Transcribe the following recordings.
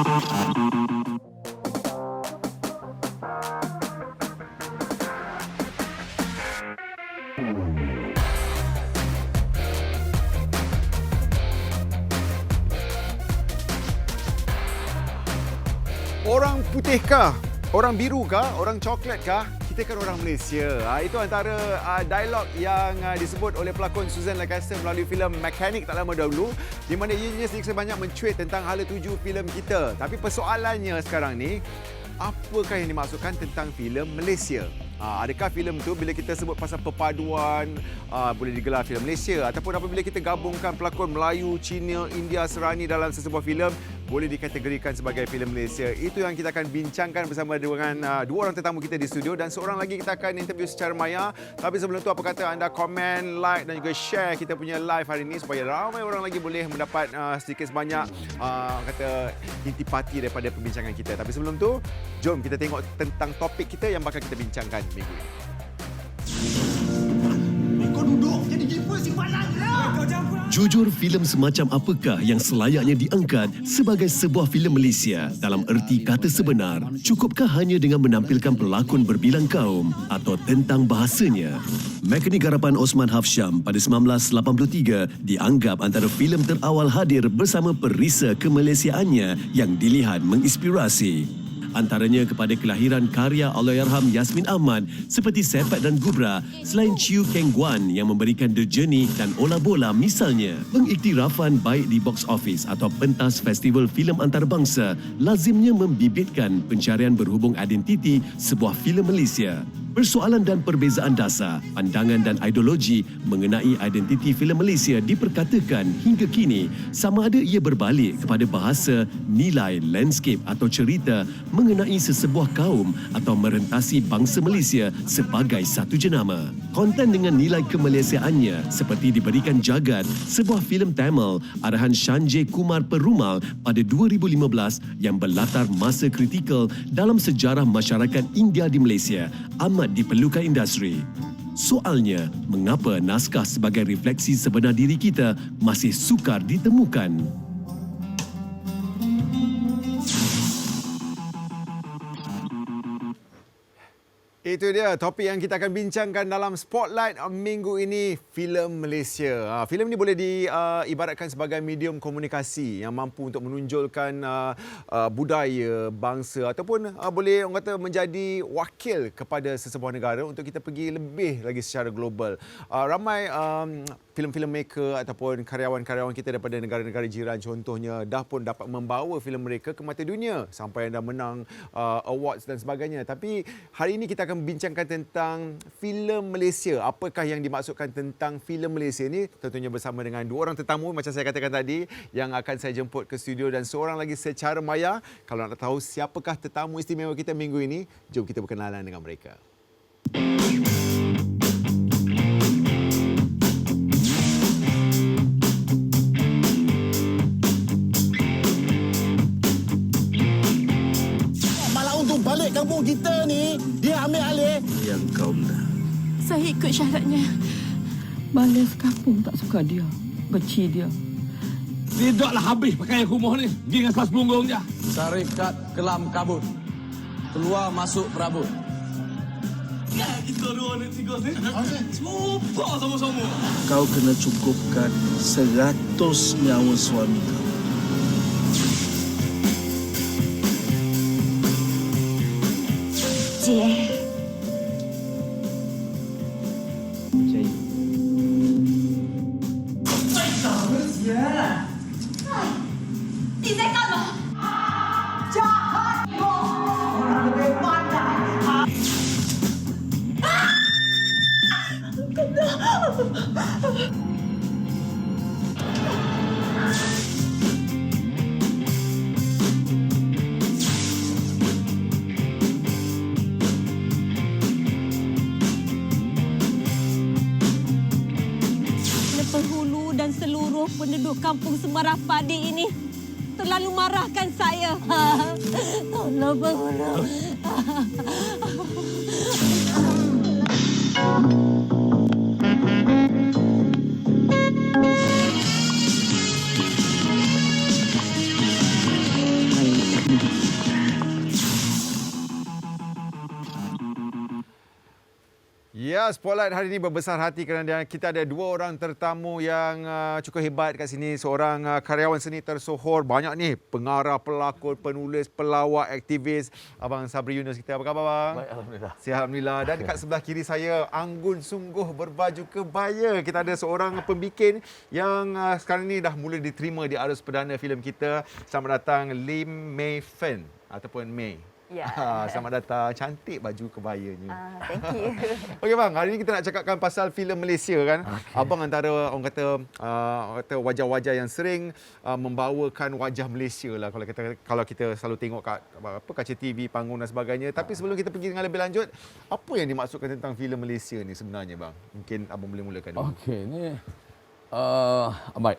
Orang putih kah? Orang biru kah? Orang coklat kah? Kita kan orang Malaysia. Itu antara dialog yang disebut oleh pelakon Susan Lancaster melalui filem Mechanic tak lama dahulu, di mana ianya sedikit sebanyak mencuit tentang hala tuju filem kita. Tapi persoalannya sekarang ni, apakah yang dimaksudkan tentang filem Malaysia? Adakah filem tu bila kita sebut pasal perpaduan boleh digelar filem Malaysia, ataupun apabila kita gabungkan pelakon Melayu, Cina, India, Serani dalam sesebuah filem boleh dikategorikan sebagai filem Malaysia? Itu yang kita akan bincangkan bersama dengan dua orang tetamu kita di studio, dan seorang lagi kita akan interview secara maya. Tapi sebelum tu, apa kata anda komen, like dan juga share kita punya live hari ini supaya ramai orang lagi boleh mendapat sedikit sebanyak kata intipati daripada perbincangan kita. Tapi sebelum tu, jom kita tengok tentang topik kita yang bakal kita bincangkan minggu ini. Kau duduk jadi giver simpanan lah. Jujur, filem semacam apakah yang selayaknya diangkat sebagai sebuah filem Malaysia dalam erti kata sebenar? Cukupkah hanya dengan menampilkan pelakon berbilang kaum atau tentang bahasanya? Mechanic garapan Osman Hafsyam pada 1983 dianggap antara filem terawal hadir bersama perisa kemalaysiaannya yang dilihat menginspirasi. Antaranya kepada kelahiran karya Allahyarham Yasmin Ahmad seperti Sepat dan Gubra, selain Chiu Keng Guan yang memberikan The Journey dan Ola Bola misalnya. Pengiktirafan baik di box office atau pentas festival filem antarabangsa lazimnya membibitkan pencarian berhubung identiti sebuah filem Malaysia. Persoalan dan perbezaan dasar, pandangan dan ideologi mengenai identiti filem Malaysia diperkatakan hingga kini sama ada ia berbalik kepada bahasa, nilai, landscape atau cerita mengenai sesebuah kaum atau merentasi bangsa Malaysia sebagai satu jenama. Konten dengan nilai kemalaysiaannya seperti diberikan Jagat, sebuah filem Tamil arahan Sanjay Kumar Perumal pada 2015 yang berlatar masa kritikal dalam sejarah masyarakat India di Malaysia, amat diperlukan industri. Soalnya, mengapa naskah sebagai refleksi sebenar diri kita masih sukar ditemukan? Itu dia topik yang kita akan bincangkan dalam Spotlight minggu ini, filem Malaysia. Filem ini boleh diibaratkan sebagai medium komunikasi yang mampu untuk menonjolkan budaya, bangsa, ataupun boleh orang kata menjadi wakil kepada sesebuah negara untuk kita pergi lebih lagi secara global. Ramai filem-filem maker ataupun karyawan-karyawan kita daripada negara-negara jiran contohnya dah pun dapat membawa filem mereka ke mata dunia sampai dah menang awards dan sebagainya. Tapi hari ini kita akan bincangkan tentang filem Malaysia. Apakah yang dimaksudkan tentang filem Malaysia ini? Tentunya bersama dengan dua orang tetamu macam saya katakan tadi yang akan saya jemput ke studio, dan seorang lagi secara maya. Kalau nak tahu siapakah tetamu istimewa kita minggu ini, jom kita berkenalan dengan mereka. Balik kampung kita ni, dia ambil alih. Yang kau minta. Saya ikut syaratnya. Balas kampung tak suka dia. Benci dia. Tidaklah habis pakai kumuh ni. Pergi dengan kelas punggung je. Syarikat Kelam Kabut. Keluar masuk perabot. Ya, kita dua ni tiga ni. Cuba sama-sama. Kau kena cukupkan 100 nyawa suami kau. Cik. Penghulu dan seluruh penduduk kampung Semarang Padi ini terlalu marahkan saya. Tolong penghulu. Ya, Spotlight hari ini berbesar hati kerana kita ada dua orang tetamu yang cukup hebat kat sini. Seorang karyawan seni tersohor, banyak ni, pengarah, pelakon, penulis, pelawak, aktivis. Abang Sabri Yunus kita, apa khabar bang? Baik, Alhamdulillah. Sihat, Alhamdulillah. Dan dekat sebelah kiri saya, anggun sungguh berbaju kebaya. Kita ada seorang pembikin yang sekarang ni dah mula diterima di arus perdana filem kita. Selamat datang Lim Mei Fen ataupun Mei. Ya. Selamat datang. Cantik baju kebayanya. Thank you. Okey bang, hari ini kita nak cakapkan pasal filem Malaysia kan. Okay. Abang antara orang kata wajah-wajah yang sering membawakan wajah Malaysia lah kalau kita selalu tengok kat kaca TV, panggung dan sebagainya. Tapi sebelum kita pergi dengan lebih lanjut, apa yang dimaksudkan tentang filem Malaysia ni sebenarnya bang? Mungkin abang boleh mulakan dulu. Okey, ni baik.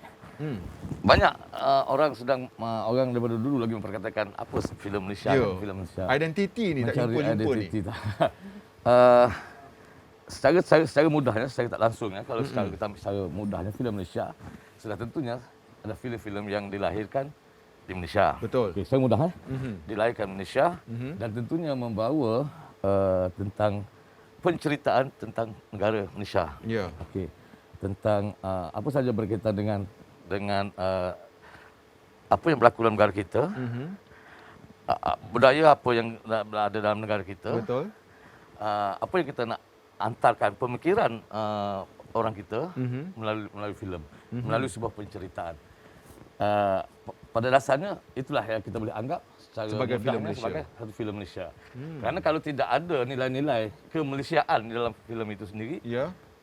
Banyak orang sedang orang daripada dulu lagi memperkatakan apa filem Malaysia, filem Malaysia. Identiti ni tak jumpa-jumpa ni. Secara mudahnya, secara tak langsung ya, kalau secara kita ambil secara mudahnya filem Malaysia sudah tentunya ada filem-filem yang dilahirkan di Malaysia. Betul. Okay, secara mudah dilahirkan di Malaysia dan tentunya membawa tentang penceritaan tentang negara Malaysia. Ya. Okey. Tentang apa saja berkaitan dengan apa yang berlaku dalam negara kita, budaya apa yang ada dalam negara kita, betul. Apa yang kita nak antarkan pemikiran orang kita melalui filem, melalui sebuah penceritaan. Pada dasarnya itulah yang kita boleh anggap sebagai filem Malaysia. Sebagai satu filem Malaysia. Kerana kalau tidak ada nilai-nilai kemalaysiaan di dalam filem itu sendiri,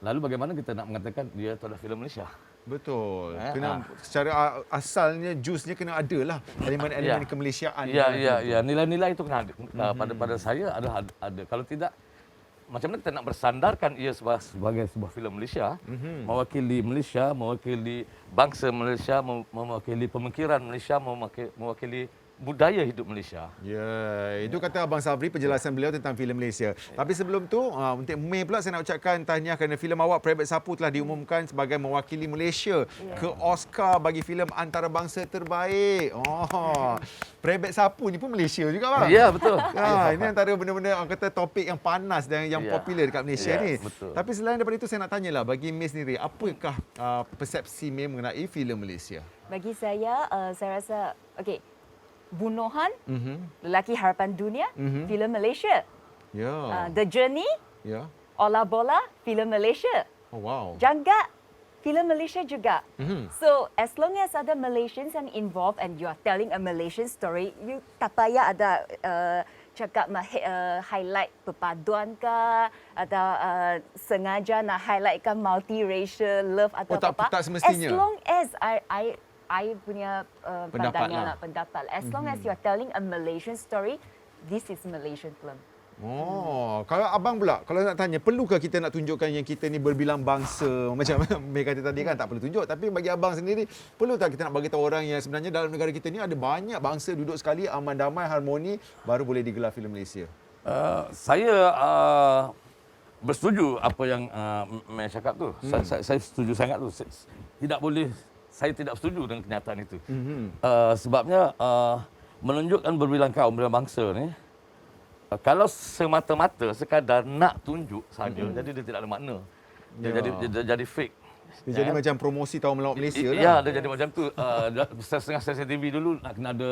lalu bagaimana kita nak mengatakan dia itu adalah filem Malaysia? Betul. Kena secara asalnya jusnya kena ada lah elemen-elemen kemalaysiaan. Ya. Nilai-nilai itu kena ada. Pada saya ada. Kalau tidak, macam mana kita nak bersandarkan ia sebagai sebuah filem Malaysia, mewakili Malaysia, mewakili bangsa Malaysia, mewakili pemikiran Malaysia, mewakili budaya hidup Malaysia. Ya, itu kata Abang Sabri penjelasan beliau tentang filem Malaysia. Tapi sebelum tu, untuk Mei pula saya nak ucapkan tahniah kerana filem awak Private Sapu telah diumumkan sebagai mewakili Malaysia ke Oscar bagi filem antarabangsa terbaik. Private Sapu ni pun Malaysia juga bang. Ya, betul. Ini antara benda-benda orang kata topik yang panas dan yang popular dekat Malaysia ni. Betul. Tapi selain daripada itu saya nak tanyalah bagi Mei sendiri, apakah persepsi Mei mengenai filem Malaysia? Bagi saya rasa okey. Bunuhan, Lelaki Harapan Dunia, filem Malaysia. The Journey, Ola Bola, filem Malaysia. Oh wow. Jangga, filem Malaysia juga. So as long as ada Malaysians yang involved and you are telling a Malaysian story, you tak payah ada cakap highlight perpaduan ke atau sengaja nak highlightkan multiracial love atau apa. Tak semestinya. As long as I punya pendapat. As long as you are telling a Malaysian story, this is Malaysian film. Kalau abang pula, kalau nak tanya, perlukah kita nak tunjukkan yang kita ni berbilang bangsa? Macam Mei kata tadi kan, tak perlu tunjuk. Tapi bagi abang sendiri, perlu tak kita nak bagi tahu orang yang sebenarnya dalam negara kita ni ada banyak bangsa duduk sekali, aman damai, harmoni, baru boleh digelar filem Malaysia? Saya bersetuju apa yang Mei cakap tu. Saya setuju sangat tu. Saya tidak setuju dengan kenyataan itu. Sebabnya menunjukkan berbilang kaum, berbilang bangsa ni, kalau semata-mata sekadar nak tunjuk saja, jadi dia tidak ada makna. Dia jadi fake. Dia jadi macam promosi Tahun Melawat Malaysia lah. Ya, dia jadi macam tu. Setengah stesen TV dulu nak kena ada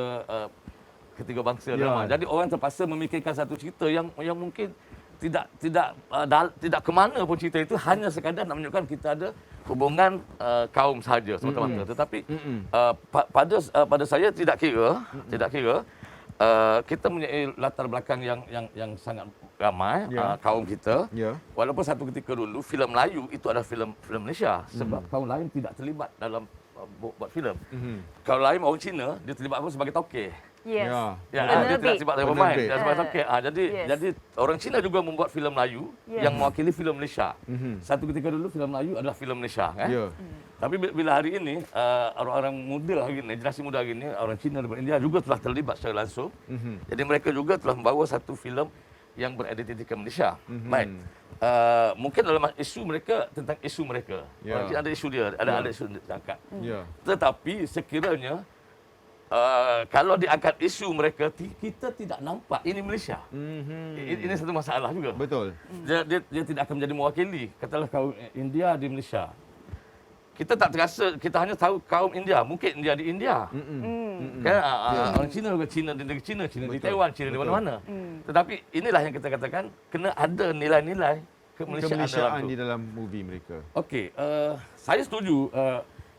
ketiga bangsa drama. Jadi orang terpaksa memikirkan satu cerita yang mungkin tidak ke mana pun cerita itu, hanya sekadar nak menunjukkan kita ada hubungan kaum sahaja semata-mata. Tetapi pada saya tidak kira kita mempunyai latar belakang yang sangat ramai kaum kita. Walaupun satu ketika dulu filem Melayu itu adalah filem Malaysia sebab kaum lain tidak terlibat dalam buat filem. Kaum lain orang Cina dia terlibat pun sebagai tokeh. Yes. Dia tidak terlibat sebagai pemain, dia sebagai tokeh. Jadi orang Cina juga membuat filem Melayu yang mewakili filem Malaysia. Satu ketika dulu filem Melayu adalah filem Malaysia kan. Tapi bila hari ini orang-orang muda hari ini, generasi muda hari ini, orang Cina daripada India juga telah terlibat secara langsung. Jadi mereka juga telah membawa satu filem yang beridentitikan Malaysia. Baik. Mungkin dalam isu mereka tentang isu mereka. Ada isu dia, ada isu dia cakap. Tetapi sekiranya kalau diangkat isu mereka, kita tidak nampak ini Malaysia. Ini satu masalah juga. Betul. Dia tidak akan menjadi mewakili. Katalah kaum India di Malaysia. Kita tak terasa, kita hanya tahu kaum India. Mungkin India di India. Kan? Orang Cina juga Cina di negeri Cina, Cina di Taiwan, Cina di mana-mana. Tetapi inilah yang kita katakan, kena ada nilai-nilai Kemalaysiaan di dalam movie mereka. Okey, saya setuju.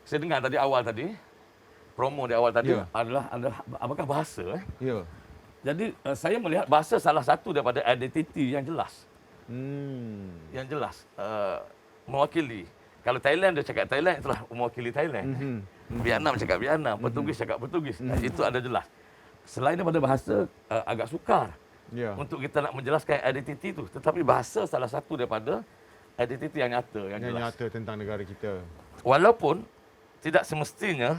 Saya dengar tadi awal tadi, promo di awal tadi adalah apakah bahasa. Ya. Jadi saya melihat bahasa salah satu daripada identiti yang jelas. Yang jelas mewakili. Kalau Thailand dia cakap Thailand, itulah mewakili Thailand. Vietnam cakap Vietnam, Portugis cakap Portugis. Itu ada jelas. Selain daripada bahasa agak sukar untuk kita nak menjelaskan identiti itu, tetapi bahasa salah satu daripada identiti yang nyata, yang jelas. Nyata tentang negara kita. Walaupun tidak semestinya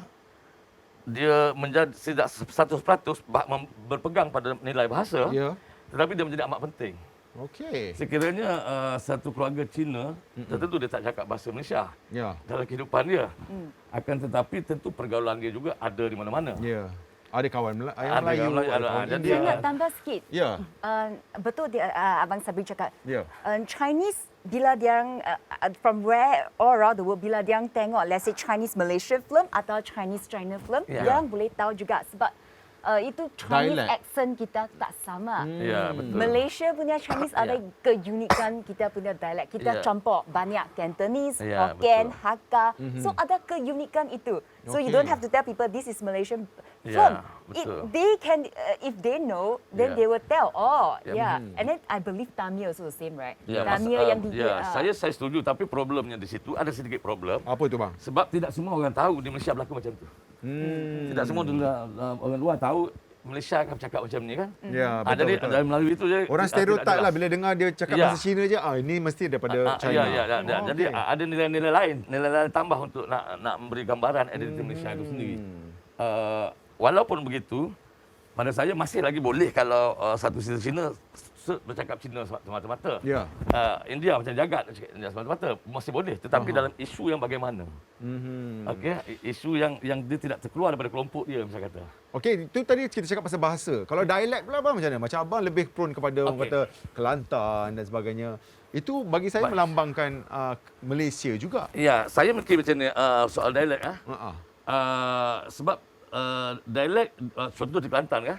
dia menjadi tidak 100% berpegang pada nilai bahasa, tetapi dia menjadi amat penting. Okey. Sekiranya satu keluarga Cina, tentu dia tak cakap bahasa Malaysia dalam kehidupan dia. Akan tetapi tentu pergaulan dia juga ada di mana-mana. Ada kawan Melayu. Jadi Saya nak tambah sikit. Betul dia, Abang Sabri cakap. Chinese bila dia from where all around the world, bila dia tengok let's say Chinese Malaysian film atau Chinese China film, dia boleh tahu juga sebab itu Chinese accent kita tak sama. Betul. Malaysia punya Chinese ada keunikan kita punya dialek. Kita campur banyak Cantonese, Hokkien, Hakka. So ada keunikan itu. So you don't have to tell people this is Malaysian film. They can, if they know, then they will tell. And then I believe Tamil also the same, right? Tamil yang saya setuju, tapi problemnya di situ ada sedikit problem. Apa itu bang? Sebab tidak semua orang tahu di Malaysia berlaku macam tu. Tidak semua orang luar tahu Malaysia akan bercakap macam ni kan? Betul. Jadi dalam melalui itu je orang stereotip lah bila dengar dia cakap bahasa Cina je, ini mesti daripada China. Jadi ada nilai-nilai lain, nilai-nilai tambah untuk nak memberi gambaran identiti Malaysia itu sendiri. Walaupun begitu, pada saya masih lagi boleh kalau satu sisi Cina bercakap Cina semata-mata. India macam jagat cakap India semata-mata, masih boleh. Tetapi dalam isu yang bagaimana? Okey, isu yang dia tidak terkeluar daripada kelompok dia, macam kata. Okey, itu tadi kita cakap pasal bahasa. Kalau dialek pula abang macam mana? Macam abang lebih prone kepada orang kata Kelantan dan sebagainya. Itu bagi saya melambangkan Malaysia juga. Ya, saya mungkin macam ni soal dialek sebab dialek contoh di Kelantan kan?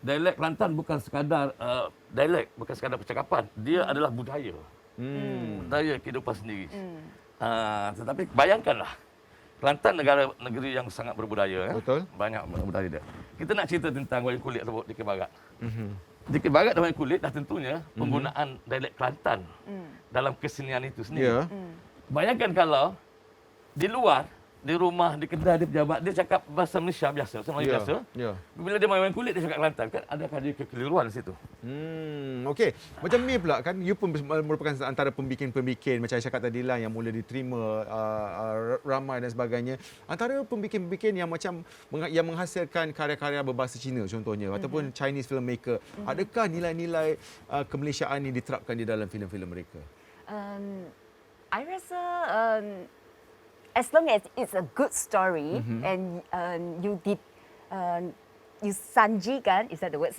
Dialek Kelantan bukan sekadar dialek, bukan sekadar percakapan. Dia adalah budaya. Budaya kehidupan sendiri. Tetapi bayangkanlah, Kelantan negeri yang sangat berbudaya. Betul. Banyak budaya dia. Kita nak cerita tentang wayang kulit atau Dikir Barat. Dikir Barat dan wayang kulit dah tentunya penggunaan dialek Kelantan dalam kesenian itu sendiri. Bayangkan kalau di luar, di rumah, di kedai, di pejabat, dia cakap bahasa Malaysia biasa, bahasa Melayu biasa. Bila dia main kulit, dia cakap Kelantan. Kan adakah dia kekeliruan di situ? Okey. Macam ni pula kan, you pun merupakan antara pembikin-pembikin, macam saya cakap tadi lah, yang mula diterima ramai dan sebagainya. Antara pembikin-pembikin yang macam yang menghasilkan karya-karya berbahasa Cina contohnya, ataupun Chinese filmmaker. Adakah nilai-nilai kemalaysiaan ini diterapkan di dalam filem-filem mereka? I rasa as long as it's a good story and you sajikan, is that the word?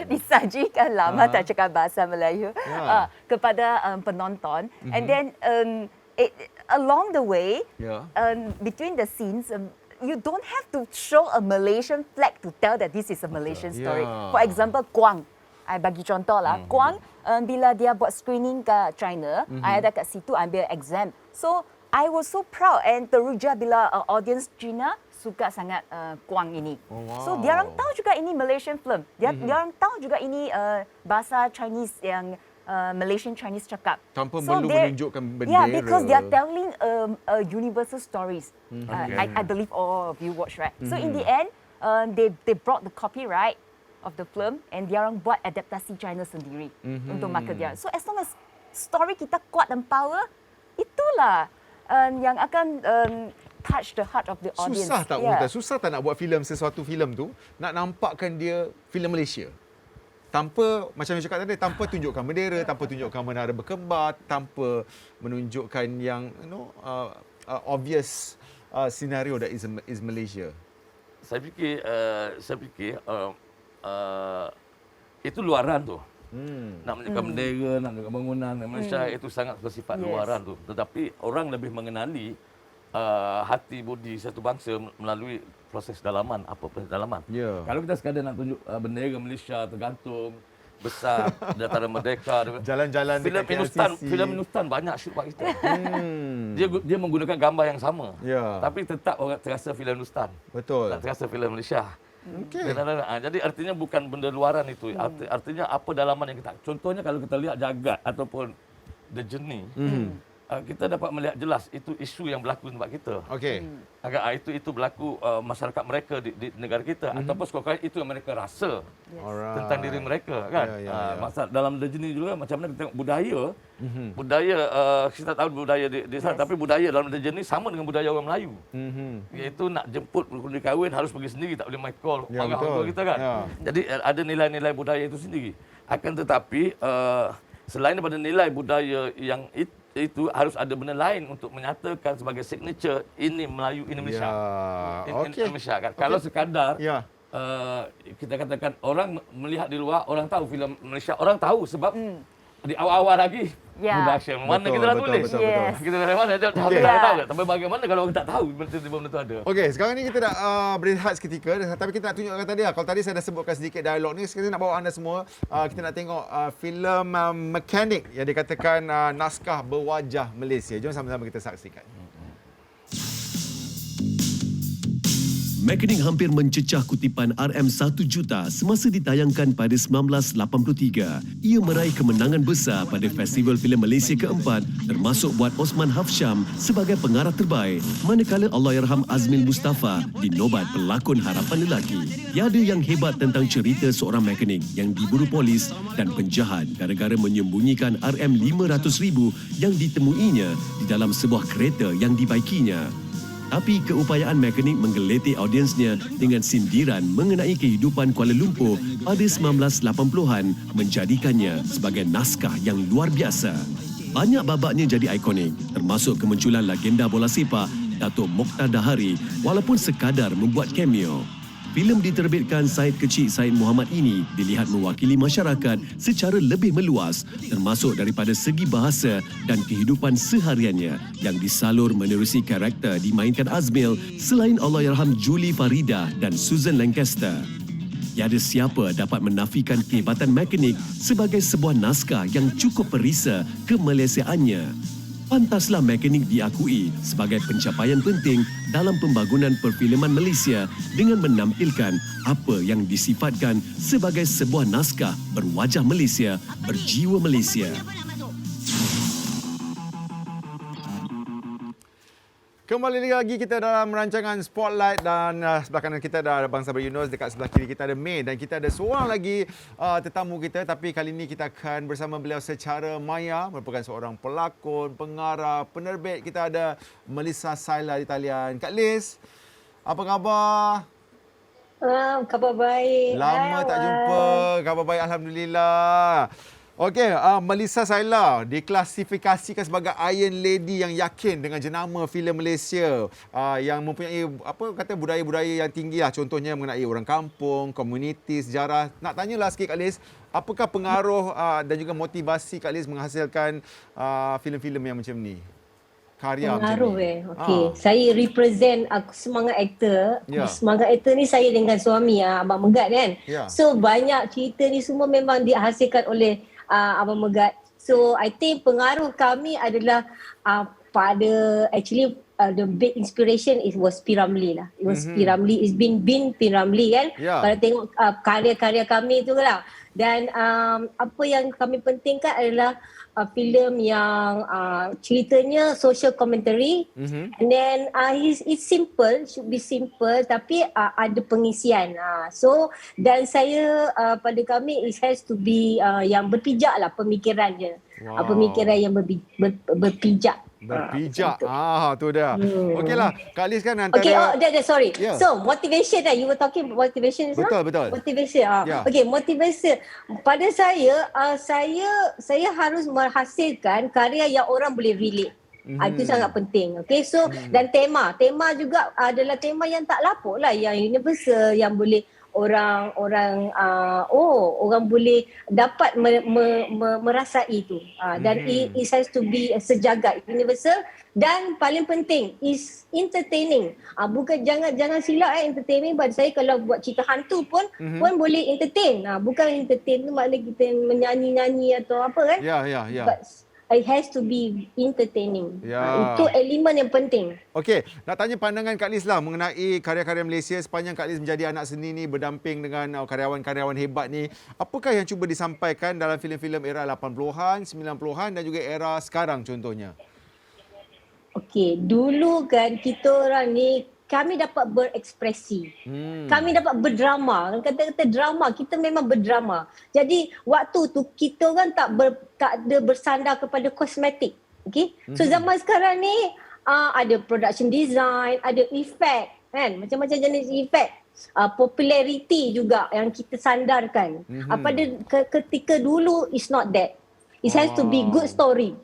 Disajikan lama tak cakap bahasa Melayu kepada penonton, and then along the way between the scenes. You don't have to show a Malaysian flag to tell that this is a Malaysian story. For example, Guang. I bagi contoh lah. Guang, bila dia buat screening ke China, I ada kat situ ambil exam. So, I was so proud and teruja bila audience China suka sangat Guang ini. So, dia orang tahu juga ini Malaysian film. Dia orang tahu juga ini bahasa Chinese yang Malaysian Chinese cakap. Tanpa perlu menunjukkan bendera. Because they are telling universal stories. I believe all of you watch, right? So in the end, they brought the copyright of the film and dia orang buat adaptasi China sendiri untuk market dia. So as long as story kita kuat dan power, itulah yang akan touch the heart of the audience. Susah tak susah tak nak buat sesuatu filem tu nak nampakkan dia filem Malaysia? Tanpa, macam yang cakap tadi, tanpa tunjukkan bendera, tanpa tunjukkan menara berkembar, tanpa menunjukkan yang obvious scenario that is Malaysia? Saya fikir itu luaran tu. Nak menunjukkan bendera, nak menunjukkan bangunan Malaysia itu sangat bersifat luaran tu. Tetapi orang lebih mengenali hati budi satu bangsa melalui proses dalaman. Apa proses dalaman? Ya. Kalau kita sekadar nak tunjuk bendera Malaysia tergantung besar Dataran Merdeka, Jalan-jalan dekat KLCC. filem Hindustan banyak shoot buat kita. Dia menggunakan gambar yang sama. Ya. Tapi tetap orang terasa filem Hindustan. Betul. Tak terasa filem Malaysia. Okey. Jadi artinya bukan benda luaran itu. Artinya apa dalaman yang kita. Contohnya kalau kita lihat Jagat ataupun The Journey, kita dapat melihat jelas itu isu yang berlaku di tempat kita. Okey. Itu berlaku masyarakat mereka di negara kita ataupun sekurang-kurangnya itu yang mereka rasa Alright. tentang diri mereka kan. Masa dalam The Journey juga macam mana kita tengok budaya. Budaya kita tahu budaya di sana tapi budaya dalam The Journey sama dengan budaya orang Melayu. Iaitu nak jemput kundi kahwin harus pergi sendiri, tak boleh mai call Ya, orang betul. tua kita kan. Ya. Jadi ada nilai-nilai budaya itu sendiri. Akan tetapi selain daripada nilai budaya yang itu harus ada benda lain untuk menyatakan sebagai signature ini Melayu, ini Malaysia. Ya. Ini Okey. Malaysia kan. Kalau sekadar Ya. kita katakan orang melihat di luar, orang tahu filem Malaysia, orang tahu sebab di awal-awal lagi production. Mana Betul, kita dah betul, tulis? betul, betul. Kita dari mana? Dia tahu tak? Tapi bagaimana kalau orang tak tahu benda tu ada? Okey, sekarang ni kita nak berehat seketika tapi kita nak tunjukkan tadi lah. Kalau tadi saya dah sebutkan sedikit dialog ni, sekarang nak bawa anda semua kita nak tengok filem Mechanic yang dikatakan naskah berwajah Malaysia. Jom sama-sama kita saksikan. Mechanic hampir mencecah kutipan RM1 juta semasa ditayangkan pada 1983. Ia meraih kemenangan besar pada Festival Filem Malaysia keempat termasuk buat Osman Hafsyam sebagai pengarah terbaik, manakala Allahyarham Azmil Mustafa dinobat pelakon harapan lelaki. Tiada yang hebat tentang cerita seorang mekanik yang diburu polis dan penjahat gara-gara menyembunyikan RM500,000 yang ditemuinya di dalam sebuah kereta yang dibaikinya. Tapi keupayaan mekanik menggeletik audiensnya dengan sindiran mengenai kehidupan Kuala Lumpur pada 1980-an menjadikannya sebagai naskah yang luar biasa. Banyak babaknya jadi ikonik, termasuk kemunculan legenda bola sepak Datuk Mokhtar Dahari walaupun sekadar membuat cameo. Filem diterbitkan Syed Kecil Syed Muhammad ini dilihat mewakili masyarakat secara lebih meluas termasuk daripada segi bahasa dan kehidupan sehariannya yang disalur menerusi karakter dimainkan Azmil selain Allahyarham Julie Farida dan Susan Lancaster. Tiada siapa dapat menafikan kehebatan Mechanic sebagai sebuah naskah yang cukup perisa kemalaysiaannya. Pantaslah Mechanic diakui sebagai pencapaian penting dalam pembangunan perfilman Malaysia dengan menampilkan apa yang disifatkan sebagai sebuah naskah berwajah Malaysia, berjiwa Malaysia. Kembali lagi kita dalam rancangan Spotlight dan sebelah kanan kita ada Abang Sabri Yunus, dekat sebelah kiri kita ada May dan kita ada seorang lagi tetamu kita tapi kali ini kita akan bersama beliau secara maya, merupakan seorang pelakon, pengarah, penerbit. Kita ada Melissa Saila di talian. Kak Liz, apa khabar? Khabar baik. Lama tak jumpa. Khabar baik, alhamdulillah. Okey, Melissa Saila diklasifikasikan sebagai Iron Lady yang yakin dengan jenama filem Malaysia yang mempunyai budaya-budaya yang tinggi lah. Contohnya mengenai orang kampung, komuniti, sejarah. Nak tanyalah sikit Kak Liz, apakah pengaruh dan juga motivasi Kak Liz menghasilkan filem-filem yang macam ni? Karya Pengaruh macam ni. Okey. Saya represent aku semangat aktor. Ya. Semangat aktor ni saya dengan suami Abang Megat kan. Ya. So banyak cerita ni semua memang dihasilkan oleh Abang Megat. So I think pengaruh kami adalah pada actually the big inspiration was P. Ramlee lah. It was P. Ramlee. It's been P. Ramlee kan. Ya. Kalau tengok karya-karya kami tu lah. Dan apa yang kami pentingkan adalah filem yang ceritanya social commentary and then it's simple, should be simple tapi ada pengisian. So dan saya pada kami it has to be yang berpijak lah pemikirannya. Wow. Pemikiran yang berpijak. Berpijak. Tu dia. Okeylah. Kak Liz kan antara... Okay, sorry. Yeah. So, motivation lah. You were talking about motivation. Betul. Motivation. Yeah. Okay, motivation. Pada saya harus menghasilkan karya yang orang boleh relate. Itu sangat penting. Okay, so dan tema juga adalah tema yang tak lapuk lah, yang universal, yang boleh orang boleh dapat merasai itu. Dan it has to be sejagat, universal, dan paling penting is entertaining. Bukan jangan silap entertaining. Pada saya kalau buat cerita hantu pun boleh entertain. Bukan entertain tu maknanya kita menyanyi-nyanyi atau apa kan. Ya. But it has to be entertaining. Ya. Itu elemen yang penting. Okey, nak tanya pandangan Kak Liz lah mengenai karya-karya Malaysia sepanjang Kak Liz menjadi anak seni ni, berdamping dengan karyawan-karyawan hebat ni. Apakah yang cuba disampaikan dalam filem-filem era 80-an, 90-an dan juga era sekarang contohnya? Okey, dulu kan kita orang ni kami dapat berekspresi. Kami dapat berdrama. Kata-kata drama, kita memang berdrama. Jadi waktu tu kita orang tak ada bersandar kepada kosmetik. Okay? So zaman sekarang ni ada production design, ada efek kan, macam-macam jenis efek. Popularity juga yang kita sandarkan. Ketika dulu is not that. It has to be good story.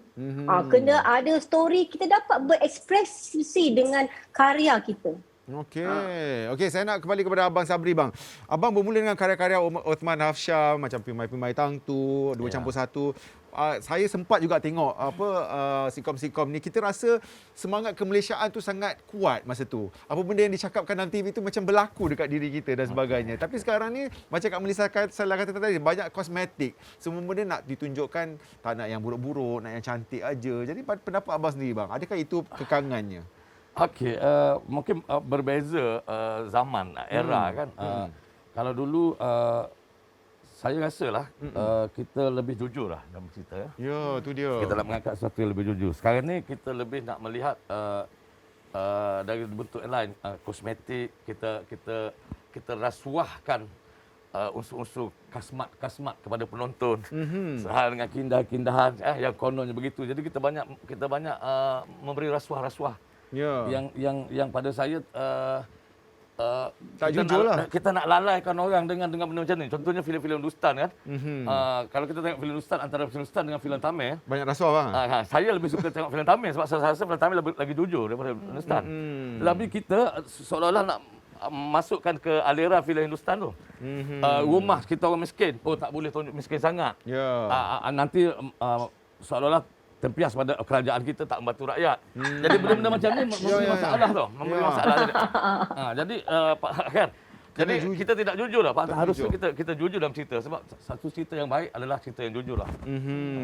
Kena ada story, kita dapat berekspresi dengan karya kita. Okey, saya nak kembali kepada Abang Sabri bang. Abang bermula dengan karya-karya Othman Hafsyah macam Pimai-Pimai Tangtu, 2+1. Saya sempat juga tengok sitcom-sitcom ni. Kita rasa semangat kemalaysiaan tu sangat kuat masa tu. Apa benda yang dicakapkan dalam TV tu macam berlaku dekat diri kita dan sebagainya. Tapi sekarang ni macam Kak Melissa kata tadi, banyak kosmetik. Semua benda nak ditunjukkan, tak nak yang buruk-buruk, nak yang cantik aja. Jadi pendapat abang sendiri bang, adakah itu kekangannya? Okey, mungkin berbeza zaman, era kan. Kalau dulu saya rasalah kita lebih jujur lah dalam cerita. Ya, tu dia. Kita nak mengangkat sesuatu yang lebih jujur. Sekarang ni kita lebih nak melihat dari bentuk yang lain, kosmetik, kita rasuahkan unsur-unsur kasmat kepada penonton. Sehal dengan keindahan-keindahan yang kononnya begitu. Jadi kita banyak memberi rasuah-rasuah. Ya. Yang pada saya tak jujur lah. Kita nak lalaikan orang dengan benda macam ni. Contohnya filem-filem Hindustan kan. Kalau kita tengok filem Hindustan, antara filem Hindustan dengan filem Tamil, banyak rasuah bang. saya lebih suka tengok filem Tamil sebab saya rasa filem Tamil lagi jujur daripada Hindustan. Lebih kita seolah-olah nak masukkan ke aliran filem Hindustan tu. Rumah kita orang miskin, tak boleh tunjuk miskin sangat. Nanti seolah-olah tempias pada kerajaan kita tak membantu rakyat. Jadi benda-benda macam ni memberi masalah tu. Memberi masalah. Jadi kan. Jadi kita tidak jujur lah. Harusnya kita jujur dalam cerita. Sebab satu cerita yang baik adalah cerita yang jujur lah.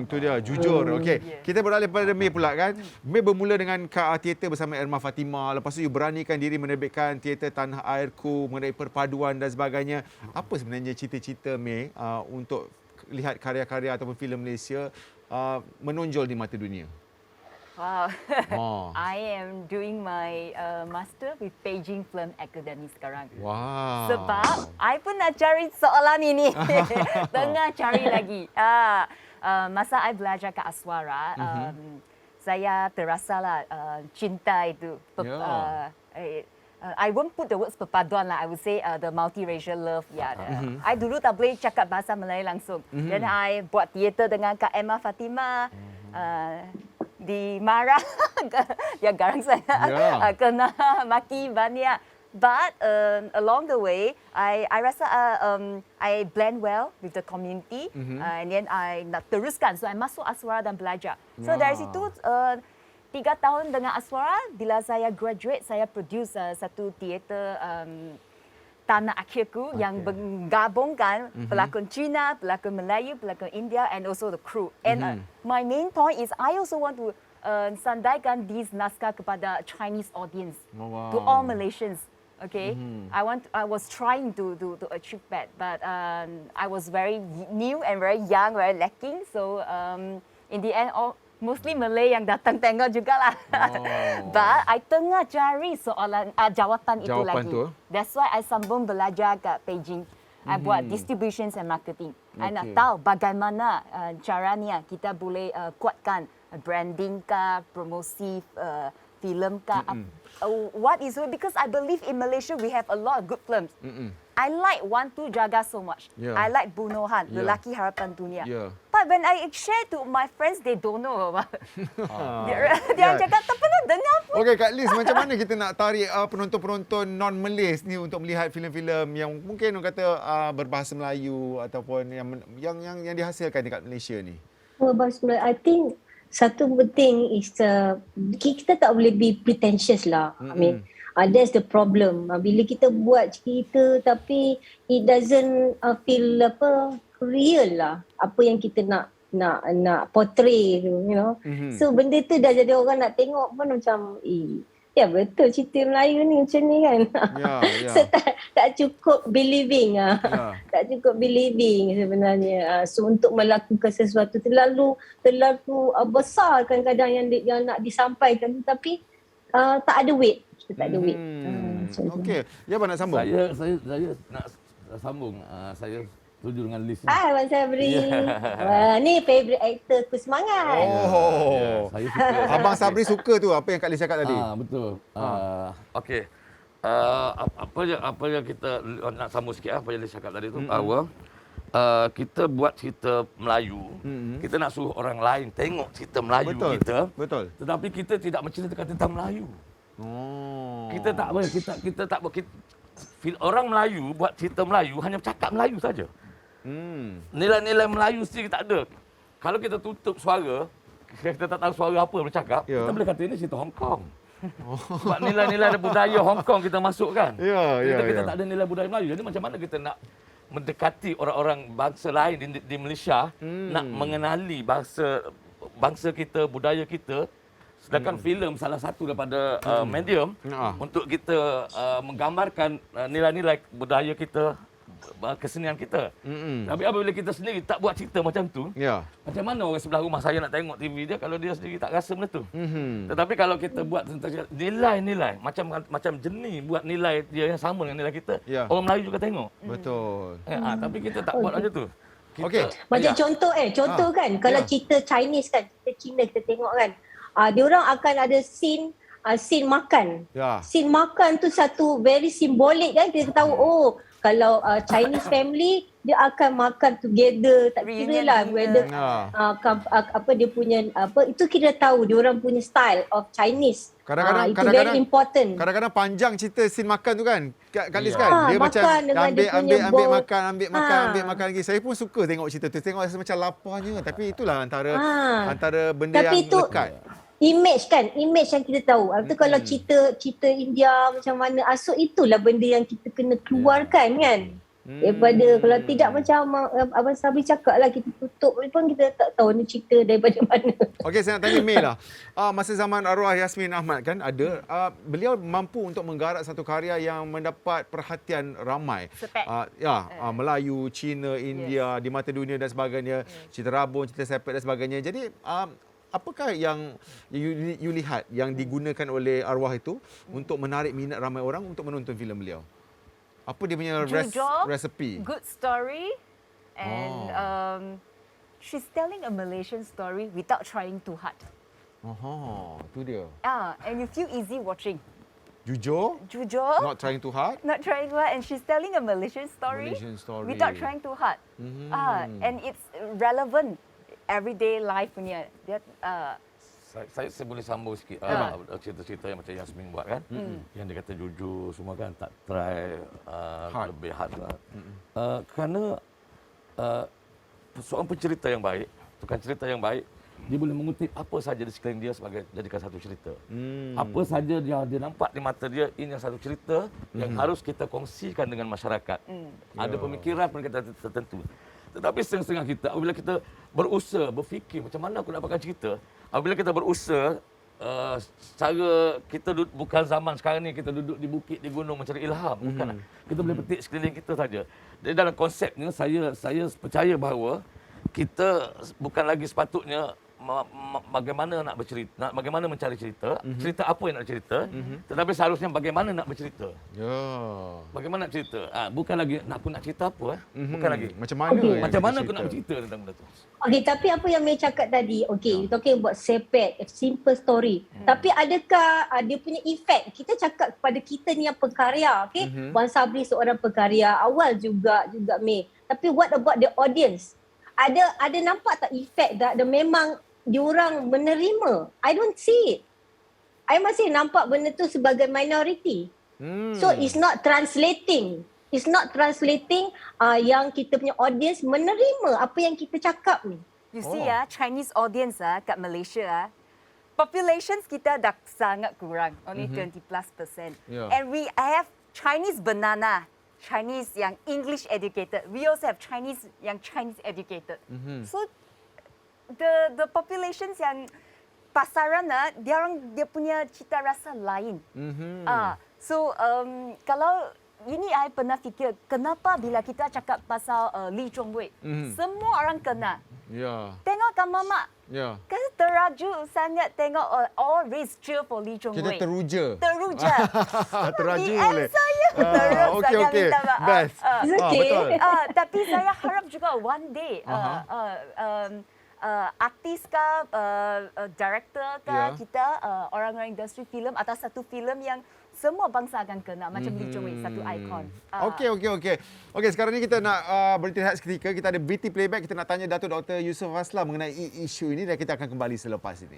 Itu dia, jujur. Okey. Kita beralih pada May pula kan. May bermula dengan teater bersama Irma Fatimah. Lepas tu you beranikan diri menerbitkan teater Tanah Airku mengenai perpaduan dan sebagainya. Apa sebenarnya cita-cita May untuk lihat karya-karya ataupun filem Malaysia menonjol di mata dunia? Wow. I am doing my master with Beijing Film Academy sekarang. Wow. Sebab I pun nak cari soalan ini. Tengah cari lagi. Masa I belajar ke Aswara, saya terasalah cinta itu. I won't put the words perpaduan lah. I would say the multiracial love. I dulu tak boleh cakap bahasa Melayu langsung. Dan I buat teater dengan Kak Emma Fatimah. Dimarah. Ya garang saya. Kena maki banyak. But along the way, I rasa I blend well with the community. And then I nak teruskan. So I masuk Aswara dan belajar. So dari situ 3 tahun dengan Aswara, bila saya graduate, saya produce satu teater Tanah Akhirku yang menggabungkan pelakon Cina, pelakon Melayu, pelakon India and also the crew. And my main point is I also want to sandaikan these naskah kepada Chinese audience, to all Malaysians. Okay, I was trying to achieve that, but I was very new and very young, very lacking. So in the end, mostly Malay yang datang tengok jugalah. But I tengah cari soalan jawapan itu lagi. That's why I sambung belajar kat Beijing. I buat distributions and marketing. I nak tahu bagaimana caranya kita boleh kuatkan branding kah, promosi filem kah. What is it? Because I believe in Malaysia we have a lot of good films. I like Wan Tu Jaga so much. Yeah. I like Bunuhan, Yeah. Lelaki Harapan Dunia. Yeah. But when I share to my friends, they don't know about. Yeah. Dia cakap, tak pernah dengar pun. Okey Kak Liz, macam mana kita nak tarik penonton-penonton non-Malays ni untuk melihat filem-filem yang mungkin orang kata berbahasa Melayu ataupun yang dihasilkan dekat Malaysia ni? I think satu penting is kita tak boleh be pretentious lah. I mean, that's the problem. Bila kita buat cerita tapi it doesn't feel real lah. Apa yang kita nak portray tu, you know. So benda tu dah jadi orang nak tengok pun macam ya betul cerita Melayu ni macam ni kan. Ya. So tak cukup believing tak cukup believing sebenarnya. So untuk melakukan sesuatu terlalu besar kadang-kadang yang nak disampaikan tapi tak ada weight. Tak ada weight. Okey. Ya nak sambung. Saya nak sambung. Saya setuju dengan Liz. Wan Sabri. Ni favourite actor ku semangat. Oh. Saya suka. Abang Sabri suka tu apa yang Kak Liz cakap tadi. Betul. Okey. Apa yang kita nak sambung sikit apa yang Liz cakap tadi tu bahawa kita buat cerita Melayu, kita nak suruh orang lain tengok cerita Melayu kita. Betul. Tetapi kita tidak menceritakan tentang Melayu. Kita tak boleh orang Melayu buat cerita Melayu hanya bercakap Melayu saja. Nilai-nilai Melayu sendiri tak ada. Kalau kita tutup suara, kita tak tahu suara apa bercakap, kita boleh kata ini cerita Hong Kong. Sebab nilai-nilai budaya Hong Kong kita masukkan. Kita tak ada nilai budaya Melayu. Jadi macam mana kita nak mendekati orang-orang bangsa lain di Malaysia, nak mengenali bangsa kita, budaya kita. Sedangkan filem salah satu daripada medium untuk kita menggambarkan nilai-nilai budaya kita, kesenian kita. Tapi apabila kita sendiri tak buat cerita macam tu, macam mana orang sebelah rumah saya nak tengok TV dia kalau dia sendiri tak rasa benda tu? Tetapi kalau kita buat tentang nilai-nilai, macam jenis buat nilai dia yang sama dengan nilai kita, orang Melayu juga tengok. Betul. Tapi kita tak buat macam tu. Okey. Macam contoh kan, kalau cerita Chinese kan, cerita Cina kita tengok kan, diorang akan ada scene makan. Scene makan tu satu very simbolik kan, kita tahu kalau Chinese family dia akan makan together, tak kira lah whether apa dia punya itu kita tahu diorang punya style of Chinese. Itu very important. Kadang-kadang panjang cerita scene makan tu kan, Kak Liz kan. Dia macam ambil makan lagi. Saya pun suka tengok cerita tu. Tengok rasa macam laparnya, tapi itulah antara benda tapi yang lekat. Image yang kita tahu. Itu kalau cerita India macam mana, itulah benda yang kita kena keluarkan kan. Daripada kalau tidak macam Abang Sabri cakap lah, kita tutup pun kita tak tahu ni cerita daripada mana. Okey, saya nak tanya May lah. Masa zaman arwah Yasmin Ahmad kan ada, beliau mampu untuk menggarap satu karya yang mendapat perhatian ramai. Melayu, Cina, India, di mata dunia dan sebagainya. Cerita Rabun, cerita Sepet dan sebagainya. Jadi apakah yang you lihat yang digunakan oleh arwah itu untuk menarik minat ramai orang untuk menonton filem beliau? Apa dia punya resepi? Good story, and she's telling a Malaysian story without trying too hard. Tu dia. And you feel easy watching. Jujur? Not trying too hard? Not trying too hard, and she's telling a Malaysian story without trying too hard. And it's relevant everyday life punya. Saya boleh sambung sikit cerita-cerita yang macam Yasmin buat kan, yang dia kata jujur semua kan, tak try lebih hard lah. Kerana seorang pencerita yang baik, tukang cerita yang baik, dia boleh mengutip apa saja di sekeliling dia sebagai jadikan satu cerita. Apa saja dia nampak di mata dia, ini yang satu cerita yang harus kita kongsikan dengan masyarakat. Ada pemikiran tertentu. Tetapi setengah-setengah kita, apabila kita berusaha, berfikir macam mana aku nak dapatkan cerita, apabila kita berusaha, secara kita bukan zaman sekarang ni kita duduk di bukit, di gunung mencari ilham. Bukan. Kita boleh petik sekeliling kita saja. Jadi dalam konsepnya, saya percaya bahawa kita bukan lagi sepatutnya bagaimana nak bercerita, bagaimana mencari cerita, cerita apa yang nak cerita, tetapi seharusnya bagaimana nak bercerita. Ya. Bagaimana nak cerita? Bukan lagi aku nak cerita apa bukan lagi. Macam mana? Okey. yang Macam mana kita aku nak cerita? bercerita tentang benda tu. Okay, tapi apa yang May cakap tadi, okay, you talking about sepet, simple story. Tapi adakah dia punya efek? Kita cakap kepada kita ni yang pekarya, okay? Wan Sabri seorang pekarya, awal juga May. Tapi what about the audience? Ada nampak tak efek tak? Memang diorang menerima? I don't see it. I masih nampak benda tu sebagai minority. So it's not translating. It's not translating yang kita punya audience menerima apa yang kita cakap ni. You see Chinese audience kat Malaysia populations kita dah sangat kurang, only 20+%. Yeah. And I have Chinese banana, Chinese yang English educated. We also have Chinese yang Chinese educated. So the populations yang pasaran dia punya cita rasa lain. So kalau ini I pernah fikir kenapa bila kita cakap pasal Lee Chong-wei, semua orang kena. Ya. Tengok kan Mama, Ya. kan teraju sangat tengok all race cheer for Lee Kita Chong-wei. teruja. Teruja. Teraju DM boleh. saya terus Okey, saya okey. minta maaf. Best. It's okay. Betul. Tapi saya harap juga one day artis ke, director ke, Ya. kita orang-orang industri filem atau satu filem yang semua bangsa akan kenal macam Lee Chong-wei, satu ikon. Okey, sekarang ni kita nak berhenti rehat seketika. Kita ada BT Playback. Kita nak tanya Datuk Dr. Yusof Aslam mengenai isu ini dan kita akan kembali selepas ini.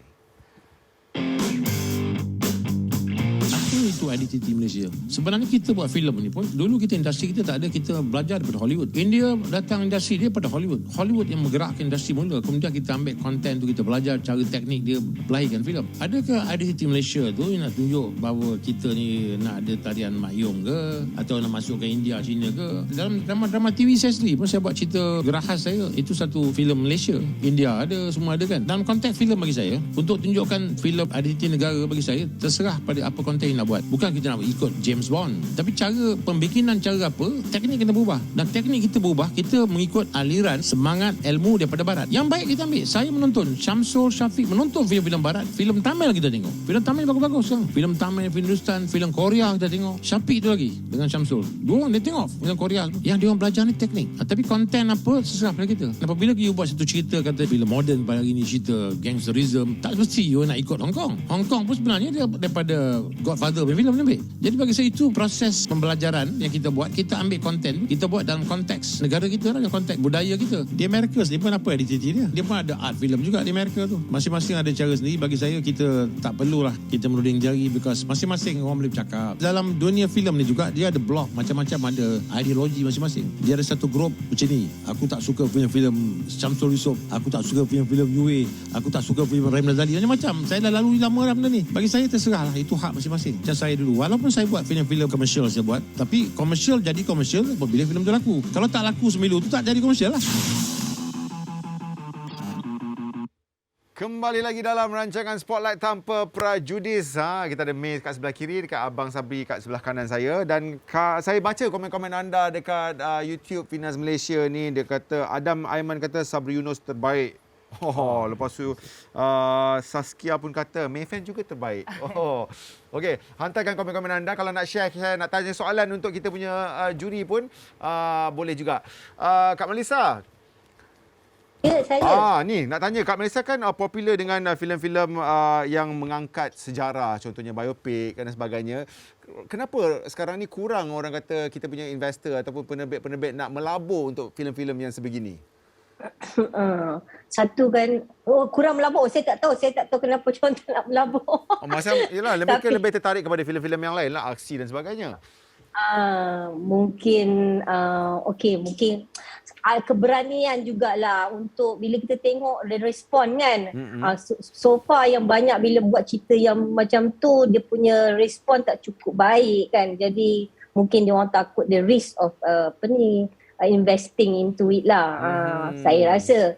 Apa itu identiti Malaysia? Sebenarnya kita buat filem ni pun, dulu kita industri kita tak ada, kita belajar daripada Hollywood. India datang industri dia pada Hollywood. Hollywood yang menggerakkan industri mula. Kemudian kita ambil konten tu, kita belajar cara teknik dia melahirkan filem. Adakah identiti Malaysia tu yang nak tunjuk bahawa kita ni nak ada tarian Mak Yong ke, atau nak masukkan India, China ke? Dalam drama TV saya sendiri pun saya buat cerita Gerah Khas saya. Itu satu filem Malaysia. India ada, semua ada kan. Dalam konteks filem bagi saya, untuk tunjukkan filem identiti negara bagi saya, terserah pada apa konten yang nak buat. Bukan kita nak ikut James Bond, tapi cara pembikinan, cara apa, teknik kita berubah. Dan teknik kita berubah, kita mengikut aliran semangat ilmu daripada barat. Yang baik kita ambil. Saya menonton Syamsul Syafiq menonton filem-filem barat, filem Tamil kita tengok. Filem Tamil bagus-bagus sekarang. Filem Tamil, filem Hindustan, filem Korea kita tengok. Syafiq tu lagi dengan Syamsul. Dua orang dia tengok filem Korea. Yang dia orang belajar ni teknik. Tapi konten apa terserah pada kita. Apabila you buat satu cerita kata filem moden pada hari ni, cerita gangsterism, tak mesti you nak ikut Hong Kong. Hong Kong pun sebenarnya dia daripada Godfather punya filem ni ambil. Jadi bagi saya itu proses pembelajaran yang kita buat. Kita ambil konten, kita buat dalam konteks negara kita lah, konteks budaya kita. Di Amerika sendiri pun apa identiti dia? Dia pun ada art filem juga di Amerika tu. Masing-masing ada cara sendiri. Bagi saya kita tak perlulah kita menuding jari, because masing-masing orang boleh bercakap. Dalam dunia filem ni juga dia ada blok macam-macam, ada ideologi masing-masing. Dia ada satu grup macam ni. Aku tak suka filem Syamsul Yusof. Aku tak suka filem Yue. Aku tak suka filem Rahim Nazali. Macam-macam. Saya dah lalui lama dah benda ni. Bagi saya terserah lah. Itu hak masing-masing. Macam saya dulu. Walaupun saya buat filem-filem komersial saya buat, tapi komersial jadi komersial apabila filem tu laku. Kalau tak laku semilu tu tak jadi komersial lah. Kembali lagi dalam rancangan Spotlight tanpa prajudis. Kita ada May kat sebelah kiri, dekat Abang Sabri kat sebelah kanan saya. Dan saya baca komen-komen anda dekat YouTube Finas Malaysia ni. Dia kata, Adam Aiman kata Sabri Yunus terbaik. Lepas tu Saskia pun kata May fan juga terbaik. Okey, hantarkan komen-komen anda. Kalau nak share, nak tanya soalan untuk kita punya juri pun boleh juga. Kak Melissa. Ya, saya. Ni nak tanya, Kak Melissa kan popular dengan filem-filem yang mengangkat sejarah, contohnya biopik dan sebagainya. Kenapa sekarang ni kurang orang kata kita punya investor ataupun penerbit-penerbit nak melabur untuk filem-filem yang sebegini? Satu kan, kurang melabur. Saya tak tahu kenapa contoh nak melabur. Yalah, lebih tertarik kepada filem-filem yang lain lah, aksi dan sebagainya. Mungkin mungkin keberanian jugalah untuk bila kita tengok respon kan. So far yang banyak bila buat cerita yang macam tu, dia punya respon tak cukup baik kan. Jadi mungkin dia orang takut the risk of investing into it lah. Saya rasa.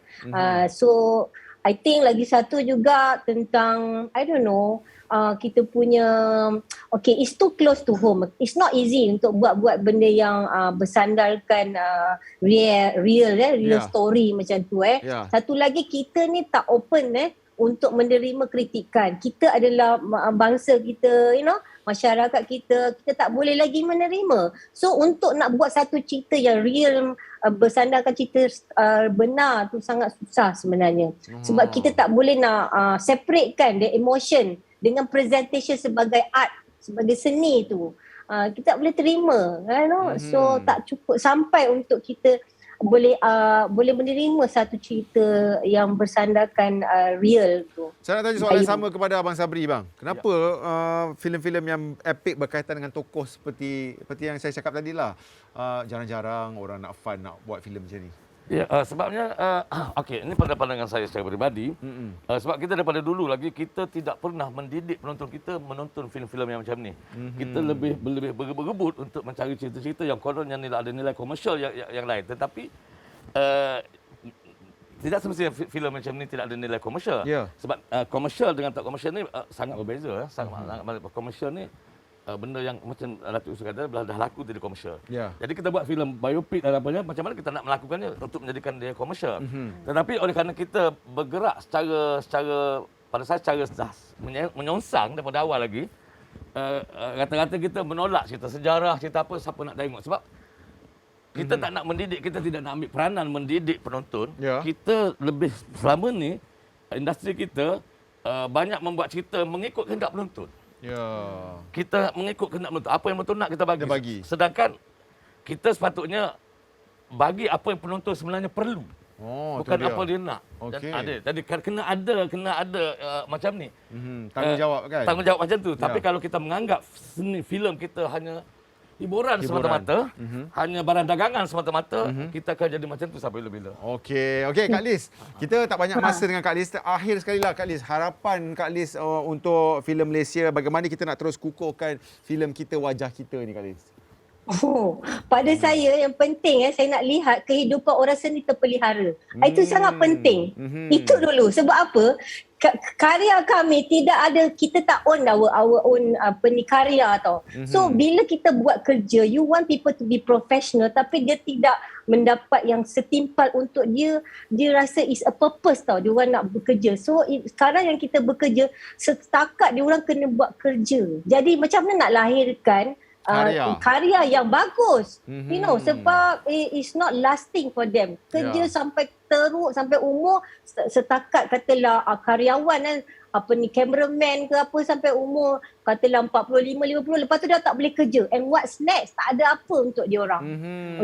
So I think lagi satu juga tentang I don't know, kita punya it's too close to home. It's not easy untuk buat benda yang bersandarkan real story macam tu. Satu lagi, kita ni tak open untuk menerima kritikan. Kita adalah bangsa kita, masyarakat kita tak boleh lagi menerima. So untuk nak buat satu cerita yang real, bersandarkan cerita benar tu sangat susah sebenarnya. Sebab kita tak boleh nak separatekan the emotion dengan presentation sebagai art, sebagai seni tu. Kita tak boleh terima, So tak cukup sampai untuk kita boleh menerima satu cerita yang bersandarkan real tu. Saya nak tanya soalan sama kepada Abang Sabri, bang. Kenapa filem-filem yang epik berkaitan dengan tokoh seperti yang saya cakap tadi lah, jarang-jarang orang nak fun nak buat filem macam ni? Ya, sebabnya okey, ini pada pandangan saya secara peribadi. Sebab kita daripada dulu lagi kita tidak pernah mendidik penonton kita menonton filem-filem yang macam ni. Kita lebih berebut untuk mencari cerita-cerita yang kononnya ada nilai komersial yang lain. Tetapi tidak semestinya filem macam ni tidak ada nilai komersial. Sebab komersial dengan tak komersial ni sangat berbeza. Sangat komersial ni benda yang macam Datuk Yusuf kata dah laku jadi komersial. Jadi kita buat filem biopik dan apanya, macam mana kita nak melakukannya untuk menjadikan dia komersial. Tetapi oleh kerana kita bergerak secara pada saya secara menyongsang daripada awal lagi, kata-kata kita menolak cerita sejarah, cerita apa, siapa nak tengok. Sebab kita tak nak mendidik, kita tidak nak ambil peranan mendidik penonton. Kita lebih selama ni industri kita banyak membuat cerita mengikut kehendak penonton. Kita mengikut kehendak penonton. Apa yang penonton nak kita bagi. Sedangkan kita sepatutnya bagi apa yang penonton sebenarnya perlu. Bukan apa dia nak. Jadi kena ada macam ni. Tanggungjawab kan? Tanggungjawab macam tu. Tapi kalau kita menganggap seni filem kita hanya hiburan semata-mata, hanya barang dagangan semata-mata, kita akan jadi macam tu sampai bila-bila. Okey, Kak Liz. Kita tak banyak masa dengan Kak Liz. Akhir sekali lah Kak Liz, harapan Kak Liz untuk filem Malaysia, bagaimana kita nak terus kukuhkan filem kita, wajah kita ni Kak Liz? Pada saya yang penting saya nak lihat kehidupan orang seni terpelihara. Itu sangat penting. Itu dulu. Sebab apa? Karya kami tidak ada, kita tak own our own karya tau. So bila kita buat kerja, you want people to be professional tapi dia tidak mendapat yang setimpal untuk dia rasa is a purpose tau, dia orang nak bekerja. So sekarang yang kita bekerja, setakat dia orang kena buat kerja. Jadi macam mana nak lahirkan karya yang bagus, sebab it's not lasting for them. Kerja sampai teruk, sampai umur setakat katalah karyawan cameraman ke apa, sampai umur katalah 45-50, lepas tu dah tak boleh kerja. And what's next? Tak ada apa untuk dia orang.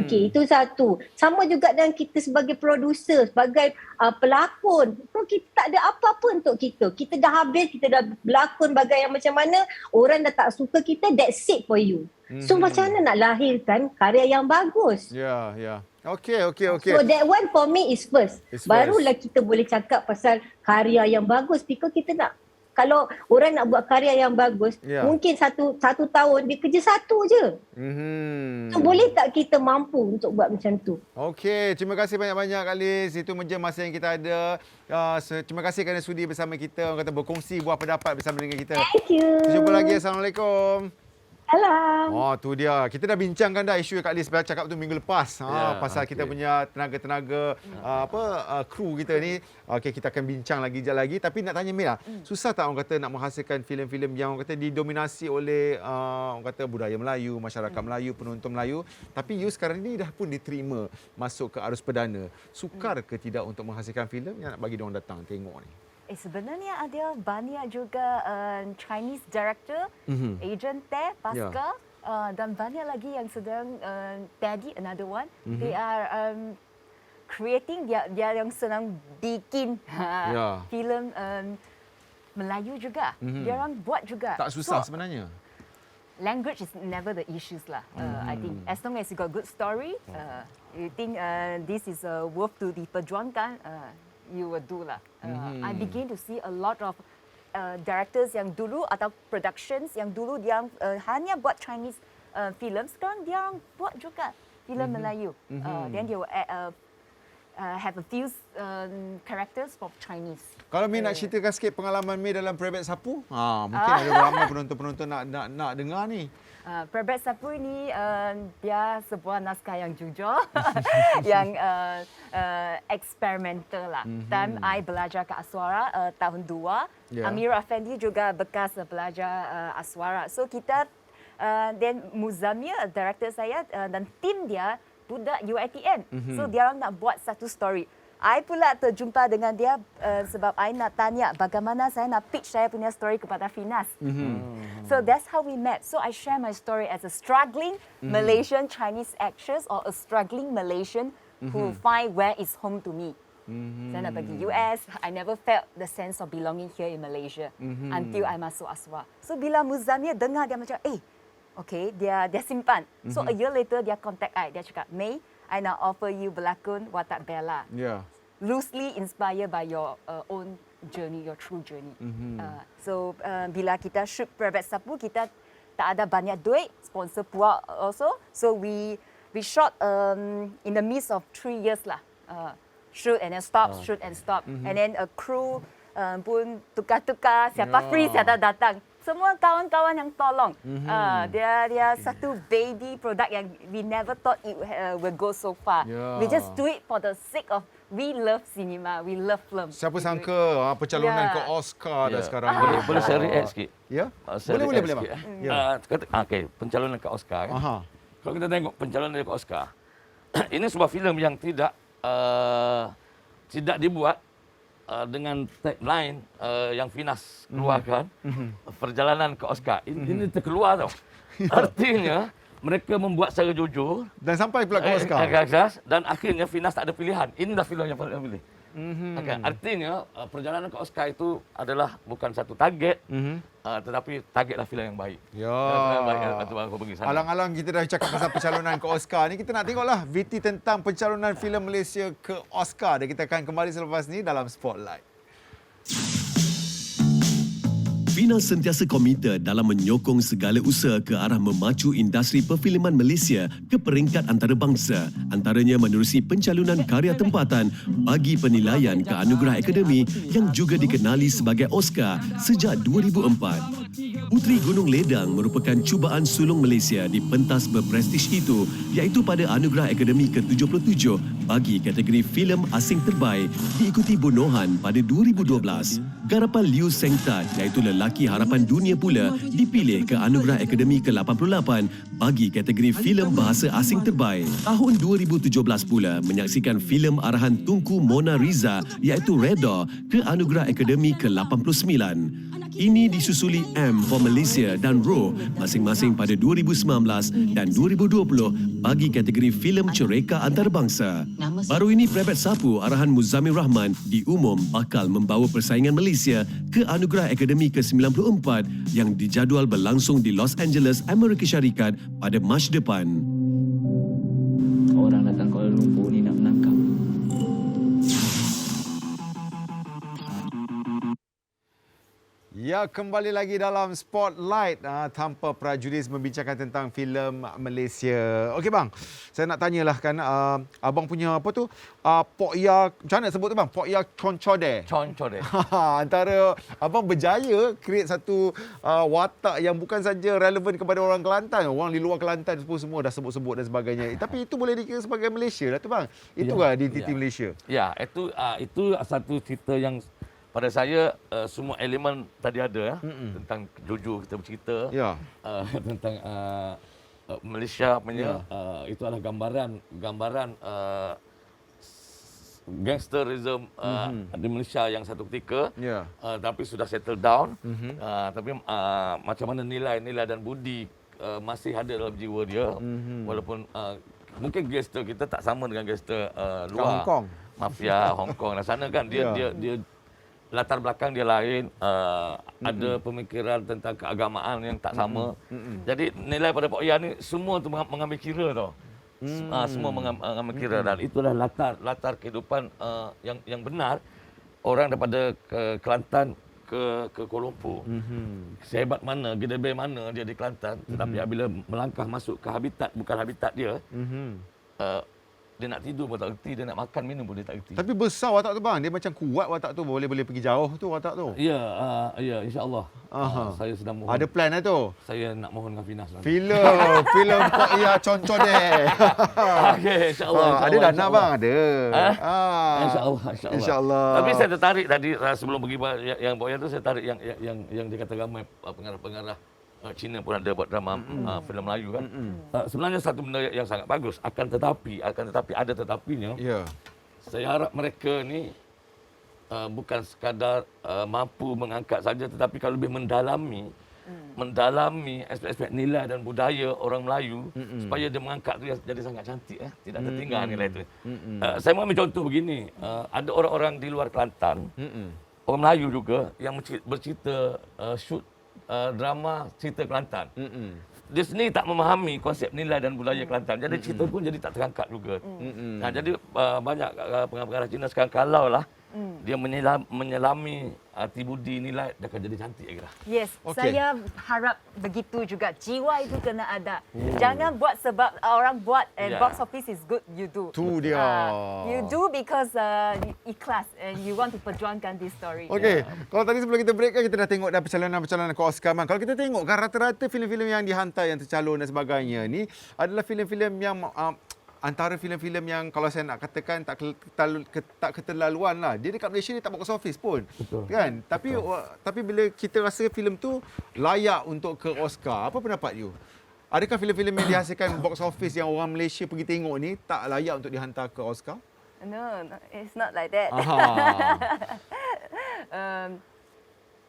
Okey, itu satu. Sama juga dengan kita sebagai producer, sebagai pelakon. So kita tak ada apa-apa untuk kita. Kita dah habis, kita dah berlakon bagai yang macam mana, orang dah tak suka kita, that's it for you. So macam mana nak lahirkan karya yang bagus? Okey. So that one for me is first. Barulah kita boleh cakap pasal karya yang bagus. Because kita nak, kalau orang nak buat karya yang bagus, mungkin satu tahun dia kerja satu je. So boleh tak kita mampu untuk buat macam tu? Okey, terima kasih banyak-banyak Kak Liz. Itu je masa yang kita ada. Terima kasih kerana sudi bersama kita, orang kata berkongsi buah pendapat bersama dengan kita. Thank you. Jumpa lagi. Assalamualaikum. Salam. Tu dia. Kita dah bincangkan dah isu yang Kak Liz cakap tu minggu lepas. Pasal kita punya tenaga-tenaga kru kita ni. Okey, kita akan bincang lagi sekejap lagi. Tapi nak tanya Mila, susah tak orang kata nak menghasilkan filem-filem yang orang kata didominasi oleh orang kata budaya Melayu, masyarakat Melayu, penonton Melayu. Tapi you sekarang ni dah pun diterima masuk ke arus perdana. Sukar ke tidak untuk menghasilkan filem yang nak bagi diorang datang tengok ni? Sebenarnya ada banyak juga Chinese director, agent teh, pasca, dan banyak lagi yang sedang Daddy, another one. They are creating, dia yang sedang bikin filem Melayu juga. Dia orang buat juga. Tak susah sebenarnya. Language is never the issues lah. I think as long as you got good story, you think this is worth to diperjuangkan, you will do lah. I begin to see a lot of directors yang dulu atau productions yang dulu dia hanya buat Chinese films, sekarang dia buat juga filem Melayu. Then they will have a few characters for Chinese. Kalau Mi nak ceritakan sikit pengalaman Mi dalam Prebet Sapu, mungkin ada ramai penonton-penonton nak dengar ni. Prebet Sapu ini dia sebuah naskah yang jujur, yang eksperimental lah. Time I belajar ke Aswara tahun 2, Amir Effendi juga bekas belajar Aswara. So kita, dan Muzammil, director saya dan tim dia budak UiTM. So dia orang nak buat satu story. I pula terjumpa dengan dia sebab I nak tanya bagaimana saya nak pitch saya punya story kepada Finas. So that's how we met. So I share my story as a struggling Malaysian Chinese actress or a struggling Malaysian who find where is home to me. Saya nak pergi US, I never felt the sense of belonging here in Malaysia until I masuk Aswa. So bila Muzammil dengar, dia macam, okay, dia simpan. So a year later dia contact I, dia cakap, May, I nak offer you berlakon Watak Bella. Yeah. Loosely inspired by your own journey, your true journey. So bila kita shoot Prebet Sapu, kita tak ada banyak duit, sponsor puak also. So we shot in the midst of 3 years lah. Shoot and then stop, shoot and stop. And then a crew pun tukar-tukar, siapa free, siapa datang. Semua kawan-kawan yang tolong. Dia satu baby product yang we never thought it will go so far. We just do it for the sake of we love cinema, we love film. Siapa sangka pencalonan ke Oscar dah sekarang. Boleh saya react sikit? Ya? Boleh. Bang. Okey, pencalonan ke Oscar. Kalau kita tengok pencalonan ke Oscar, ini sebuah filem yang tidak dibuat dengan tagline yang Finas keluarkan, perjalanan ke Oscar. Ini terkeluar tau. Artinya mereka membuat secara jujur dan sampai pula ke Oscar. Dan akhirnya Finas tak ada pilihan. Inilah filem yang paling pilih. Artinya perjalanan ke Oscar itu adalah bukan satu target, tetapi targetlah filem yang baik. Alang-alang kita dah cakap pasal pencalonan ke Oscar ni, kita nak tengoklah VT tentang pencalonan filem Malaysia ke Oscar. Dan kita akan kembali selepas ni dalam Spotlight. Finas sentiasa komited dalam menyokong segala usaha ke arah memacu industri perfilman Malaysia ke peringkat antarabangsa, antaranya menerusi pencalonan karya tempatan bagi penilaian ke Anugerah Akademi yang juga dikenali sebagai Oscar sejak 2004. Puteri Gunung Ledang merupakan cubaan sulung Malaysia di pentas berprestij itu, iaitu pada Anugerah Akademi ke-77 bagi kategori filem asing terbaik, diikuti Bunohan pada 2012. Garapan Liu Sengtat, iaitu lelaki harapan dunia pula, dipilih ke Anugerah Akademi ke-88 bagi kategori filem bahasa asing terbaik. Tahun 2017 pula menyaksikan filem arahan Tunku Mona Riza, iaitu Redha, ke Anugerah Akademi ke-89. Ini disusuli M for Malaysia dan Ro masing-masing pada 2019 dan 2020 bagi kategori filem cereka antarabangsa. Baru ini Prebet Sapu arahan Muzammil Rahman diumum bakal membawa persaingan Malaysia ke Anugerah Akademi ke-94 yang dijadual berlangsung di Los Angeles, Amerika Syarikat pada Mac depan. Orang datang Kuala Lumpur ni nak menangkap. Ya, kembali lagi dalam Spotlight tanpa prajuris membincangkan tentang filem Malaysia. Okey bang, saya nak tanyalah kan, abang punya apa tu, Pok Ya, macam mana sebut tu bang? Pok Ya Chonchode. Antara abang berjaya create satu watak yang bukan saja relevan kepada orang Kelantan, orang di luar Kelantan semua dah sebut-sebut dan sebagainya. Tapi itu boleh dikira sebagai Malaysia lah tu bang. Itulah identiti Malaysia. Ya, itu satu cerita yang pada saya semua elemen tadi ada tentang jujur kita bercerita, tentang Malaysia punya, itu adalah gambaran gangsterism di Malaysia yang satu ketika, tapi sudah settle down, tapi macam mana nilai-nilai dan budi masih ada dalam jiwa dia, walaupun mungkin gangster kita tak sama dengan gangster luar, Hong Kong, mafia Hong Kong dan sana kan dia latar belakang dia lain, ada pemikiran tentang keagamaan yang tak sama. Jadi nilai pada Pok Ya ni semua tu mengambil kira tau. Semua mengambil kira, dan itulah latar kehidupan yang benar orang daripada Kelantan ke Kuala Lumpur. Sehebat mana, gedebel mana dia di Kelantan, tetapi apabila melangkah masuk ke habitat, bukan habitat dia, Dia nak tidur pun tak reti, dia nak makan minum pun dia tak reti. Tapi besar watak tu bang. Dia macam kuat watak tu. Boleh pergi jauh tu watak tu. Ya, insya-Allah. Saya sedang mohon. Ada plan lah tu. Saya nak mohon dengan Finas. Filem Kok Ia Concon deh. Okey, insya-Allah. Ada dah nak bang? Ada. Insya-Allah. InsyaAllah. Tapi saya tertarik tadi sebelum pergi yang Boyan tu, saya tarik yang dia kata ramai pengarah-pengarah Cina pun ada buat drama filem Melayu kan. Sebenarnya satu benda yang sangat bagus, akan tetapi ada tetapinya. Ya. Saya harap mereka ni bukan sekadar mampu mengangkat saja, tetapi kalau lebih mendalami aspek-aspek nilai dan budaya orang Melayu supaya dia mengangkat tu jadi sangat cantik, tidak tertinggal nilai itu. Saya mau ambil contoh begini, ada orang-orang di luar Kelantan, orang Melayu juga yang bercerita shoot drama cerita Kelantan. Dia sendiri tak memahami konsep nilai dan budaya Kelantan. Jadi cerita pun jadi tak terangkat juga. Nah, jadi banyak pengarah Cina sekarang kalaulah dia menyelami hati budi nilai, dia akan jadi cantik kira. Yes, saya harap begitu juga. Jiwa itu kena ada. Jangan buat sebab orang buat and box office is good, you do. Tu dia. You do because ikhlas and you want to perjuangkan this story. Okey, kalau tadi sebelum kita break kan kita dah tengok dah perjalanan ke Oscar man. Kalau kita tengok kan rata-rata filem-filem yang dihantar yang tercalon dan sebagainya ni adalah filem-filem yang antara filem-filem yang kalau saya nak katakan tak keterlaluan lah. Dia dekat Malaysia ni tak box office pun. Betul. Kan? Tapi bila kita rasa filem tu layak untuk ke Oscar, apa pendapat you? Adakah filem-filem yang dihasilkan box office yang orang Malaysia pergi tengok ni tak layak untuk dihantar ke Oscar? No, it's not like that.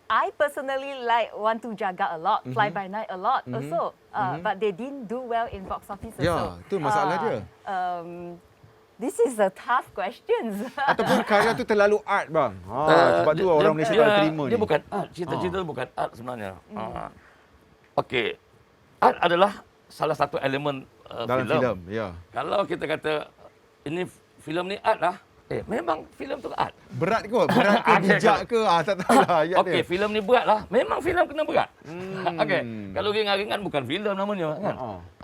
I personally Want to Jaga a lot, Fly by Night a lot also. But they didn't do well in box office also. Ya, tu masalah dia. This is a tough question. Ataupun karya tu terlalu art bang. Sebab tu orang Malaysia tak terima ni. Dia bukan art, cerita-cerita tu bukan art sebenarnya. Okey. Art adalah salah satu elemen dalam filem, ya. Kalau kita kata ini filem ni art lah, memang filem tu art. Berat ke? Bijak ke? Tak tahulah. Okey, filem ni berat lah. Memang filem kena berat. Okey, kalau ringan-ringan bukan filem namanya kan.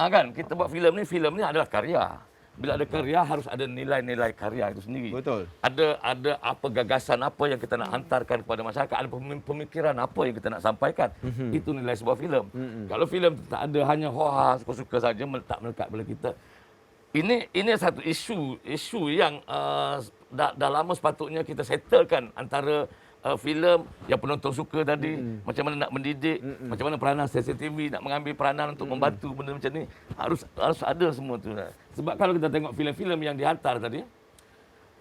Kan kita buat filem ni adalah karya. Bila ada karya harus ada nilai-nilai karya itu sendiri. Betul. Ada apa gagasan apa yang kita nak hantarkan kepada masyarakat, ada pemikiran apa yang kita nak sampaikan. Itu nilai sebuah filem. Kalau filem tak ada hanya suka-suka saja melekat pada kita. Ini satu isu yang dah lama sepatutnya kita settlekan antara filem yang penonton suka tadi, macam mana nak mendidik, macam mana peranan stesen TV nak mengambil peranan untuk membantu benda macam ni, harus ada semua tu. Sebab kalau kita tengok filem-filem yang dihantar tadi,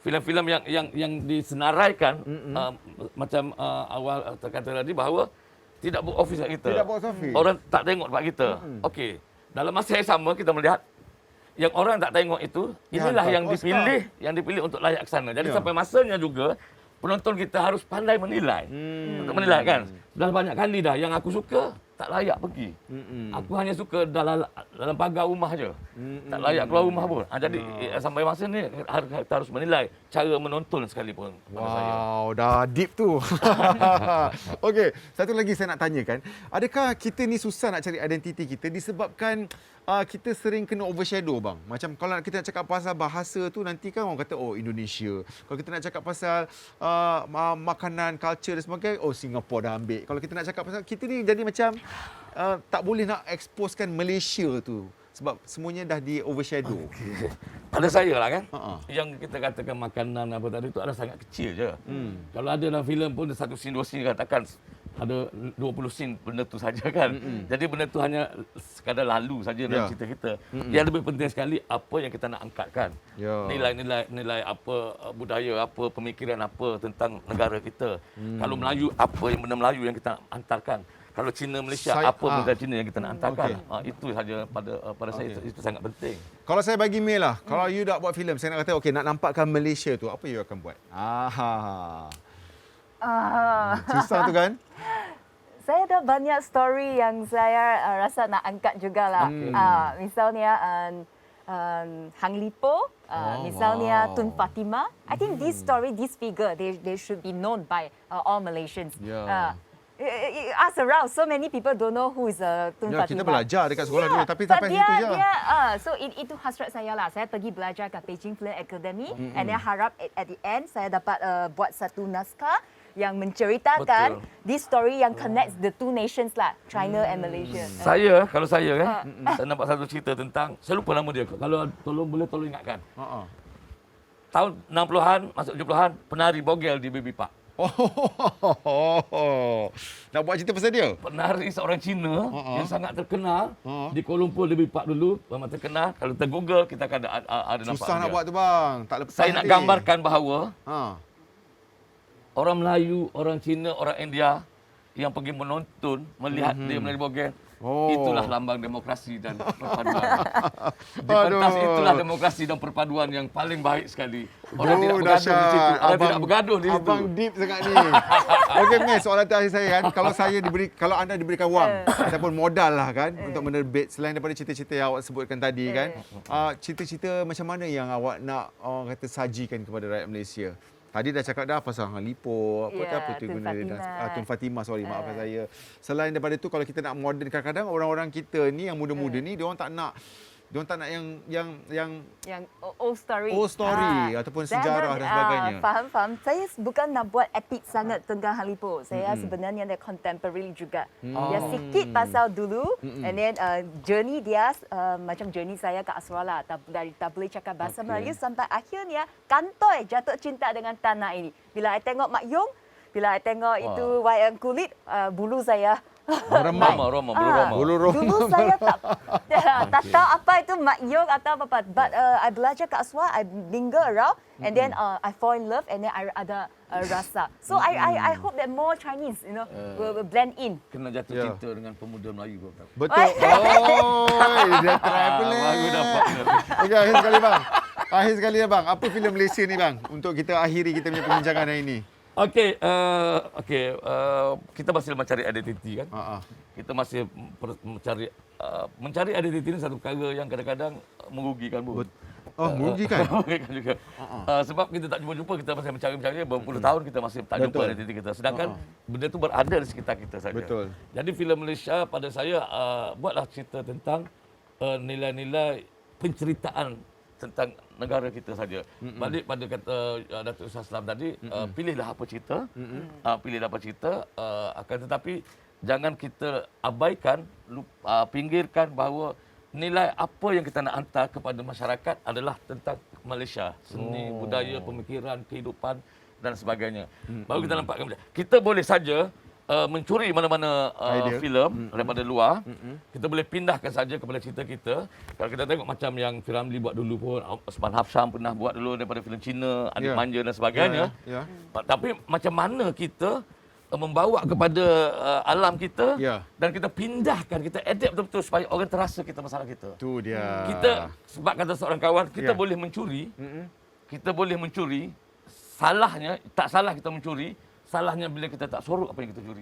filem-filem yang disenaraikan macam awal terkata tadi bahawa tidak box office kat kita. Tidak box office. Orang tak tengok tempat kita. Okey. Dalam masa yang sama kita melihat yang orang tak tengok itu, inilah yang dipilih untuk layak ke sana. Jadi sampai masanya juga penonton kita harus pandai menilai. Untuk menilai kan. Sudah banyak kali dah yang aku suka tak layak pergi. Aku hanya suka dalam pagar rumah je. Tak layak keluar rumah pun. Jadi sampai masa ni kita harus menilai cara menonton sekalipun. Wow, dah deep tu. Okey, satu lagi saya nak tanyakan. Adakah kita ni susah nak cari identiti kita disebabkan kita sering kena overshadow bang? Macam kalau kita nak cakap pasal bahasa tu nanti kan orang kata Indonesia. Kalau kita nak cakap pasal makanan, culture dan sebagainya, Singapore dah ambil. Kalau kita nak cakap pasal, kita ni jadi macam tak boleh nak exposekan Malaysia tu sebab semuanya dah di overshadow. Pada saya lah kan, yang kita katakan makanan apa tadi tu adalah sangat kecil je. Kalau ada dalam filem pun satu scene, dua scene katakan ada 20 scene benda tu saja kan. Jadi benda tu hanya sekadar lalu saja dalam cerita kita. Yang lebih penting sekali apa yang kita nak angkatkan. Nilai apa, budaya apa, pemikiran apa tentang negara kita. Kalau Melayu, apa yang benda Melayu yang kita nak hantarkan. Kalau Cina Malaysia, apa benda Cina yang kita nak hantarkan. Itu saja pada saya itu sangat penting. Kalau saya bagi mail lah, kalau you nak buat filem, saya nak kata nak nampakkan Malaysia tu, apa you akan buat? Susah tu kan? Saya ada banyak story yang saya rasa nak angkat jugalah. Misalnya Hang Lipo, misalnya Tun Fatimah. I think this story, this figure, they should be known by all Malaysians. Ask around. So many people don't know who is Tun Ya, Fatimah. kita belajar dekat sekolah dulu, tapi but sampai situ je. So itu hasrat saya lah. Saya pergi belajar kat Beijing Film Academy, and then harap at the end saya dapat buat satu naskah yang menceritakan this story yang connects the two nations lah, China and Malaysia. Kalau saya kan, saya nampak satu cerita tentang, saya lupa nama dia. Kalau tolong ingatkan. Tahun 60-an, masuk 70-an, penari bogel di Baby Park. Nak buat cerita pasal dia? Penari seorang Cina yang sangat terkenal di Kuala Lumpur lebih Park dulu, memang terkenal. Kalau kita Google, kita akan ada nampak. Susah nak dia. buat tu bang. Tak lepas Saya nak nanti. gambarkan bahawa Ha. orang Melayu, orang Cina, orang India yang pergi menonton, melihat dia menari bogel, itulah lambang demokrasi dan perpaduan. Di pentas itulah demokrasi dan perpaduan yang paling baik sekali. Orang tidak bergaduh di situ. Orang tidak bergaduh di situ. Abang deep sangat ni. Okey, Mes, soalan terakhir saya kan, kalau anda diberikan wang ataupun modal lah kan untuk menerbit, selain daripada cerita-cerita yang awak sebutkan tadi kan, cerita-cerita macam mana yang awak nak orang kata sajikan kepada rakyat Malaysia? Tadi dah cakap dah pasal Hang Lipo, apa tu Tun guna Fatimah. Tun Fatimah, maafkan saya. Selain daripada tu, kalau kita nak moden, kadang-kadang orang-orang kita ni yang muda-muda ni, dia orang tak nak yang old story. old story ataupun sejarah dan sebagainya. Faham. Saya bukan nak buat epic sangat tentang Hang Lipo. Saya sebenarnya dia contemporary juga. Dia sikit pasal dulu, and then journey dia macam journey saya ke Asrala, dari tak boleh cakap bahasa Melayu sampai akhirnya kantoi jatuh cinta dengan tanah ini. Bila saya tengok Mak Yong, bila saya tengok itu wayang kulit, bulu saya Roma. Dulu saya tak tahu apa itu Mak Yong atau apa. But I belajar kat Aswa, I linger around, and then I fall in love, and then I ada rasa. So I hope that more Chinese, will blend in. Kena jatuh cinta dengan pemuda Melayu. Betul. Dia traveling. Baru dapat. Okey, akhir sekali bang. Apa filem Malaysia ni bang? Untuk kita akhiri kita punya perbincangan hari ini. Okey, kita masih mencari identiti kan. Kita masih mencari identiti ini satu perkara yang kadang-kadang merugikan pun. Merugikan? Merugikan juga. Sebab kita tak jumpa-jumpa, kita masih mencari berpuluh tahun kita masih tak jumpa identiti kita. Sedangkan benda itu berada di sekitar kita saja. Betul. Jadi filem Malaysia pada saya buatlah cerita tentang nilai-nilai penceritaan tentang negara kita saja. Balik pada kata Datuk Ustaz Salam tadi, pilihlah apa cerita, akan tetapi jangan kita abaikan, pinggirkan bahawa nilai apa yang kita nak hantar kepada masyarakat adalah tentang Malaysia, seni, budaya, pemikiran, kehidupan dan sebagainya. Baru kita nampakkan. Kita boleh saja mencuri mana-mana filem daripada luar, kita boleh pindahkan saja kepada cerita kita. Kalau kita tengok macam yang Firamli buat dulu pun, Osman Hafsyam pernah buat dulu daripada filem Cina, Adik Manja dan sebagainya. Tapi macam mana kita membawa kepada alam kita dan kita pindahkan, kita adapt betul-betul supaya orang terasa kita masalah kita. Tu dia. Kita, sebab kata seorang kawan, kita boleh mencuri, salahnya, tak salah kita mencuri, salahnya bila kita tak sorok apa yang kita curi.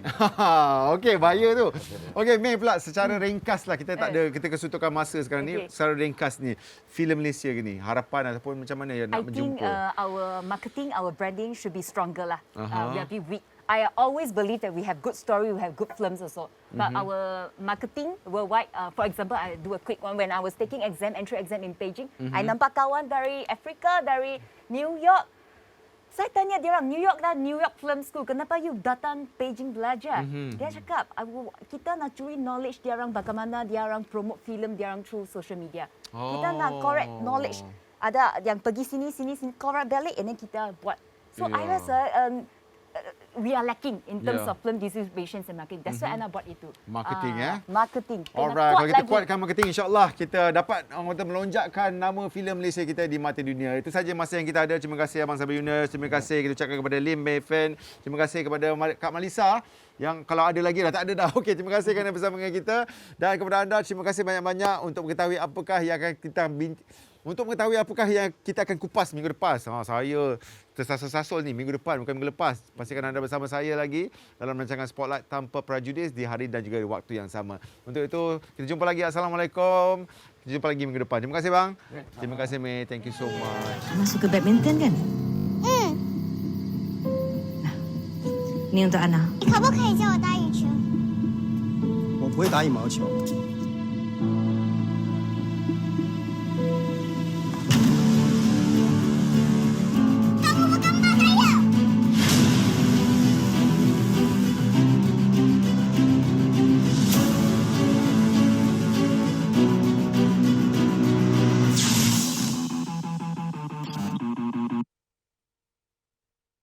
Okey, bahaya tu. Okey, Mei pula secara ringkas lah, kita tak ada, kita kesutukan masa sekarang ni. Secara ringkas ni, filem Malaysia ni, harapan ataupun macam mana yang nak menjumpa? I think our marketing, our branding should be stronger lah. We are a bit weak. I always believe that we have good story, we have good films also. But our marketing worldwide, for example, I do a quick one. When I was taking entry exam in Beijing, I nampak kawan dari Afrika, dari New York. Saya tanya dia orang, New York Film School, kenapa you datang Beijing belajar? Dia cakap, kita nak curi knowledge dia orang, bagaimana dia orang promote film dia orang through social media. Kita nak correct knowledge. Ada yang pergi sini, correct balik, and then kita buat. So I rasa we are lacking in terms of film distribution and marketing. That's why Ana buat itu. Marketing Marketing. Alright, kalau kita kuatkan marketing, insya-Allah kita dapat melonjakkan nama filem Malaysia kita di mata dunia. Itu saja masa yang kita ada. Terima kasih Abang Sabri Yunus, terima kasih kita ucapkan kepada Lim Mei Fen, terima kasih kepada Kak Malisa yang kalau ada lagi dah, tak ada dah. Okey, terima kasih kerana bersama dengan kita, dan kepada anda terima kasih banyak-banyak untuk mengetahui apakah yang akan kita akan kupas minggu depan. Saya tersasul-sasul ni minggu depan, bukan minggu lepas. Pastikan anda bersama saya lagi dalam rancangan Spotlight tanpa prejudis di hari dan juga di waktu yang sama. Untuk itu, kita jumpa lagi. Assalamualaikum. Kita jumpa lagi minggu depan. Terima kasih bang. Terima kasih Mei. Thank you so much. Abang suka badminton kan? 你untuk Ana. 可不可以借我打羽球？我不会打羽毛球。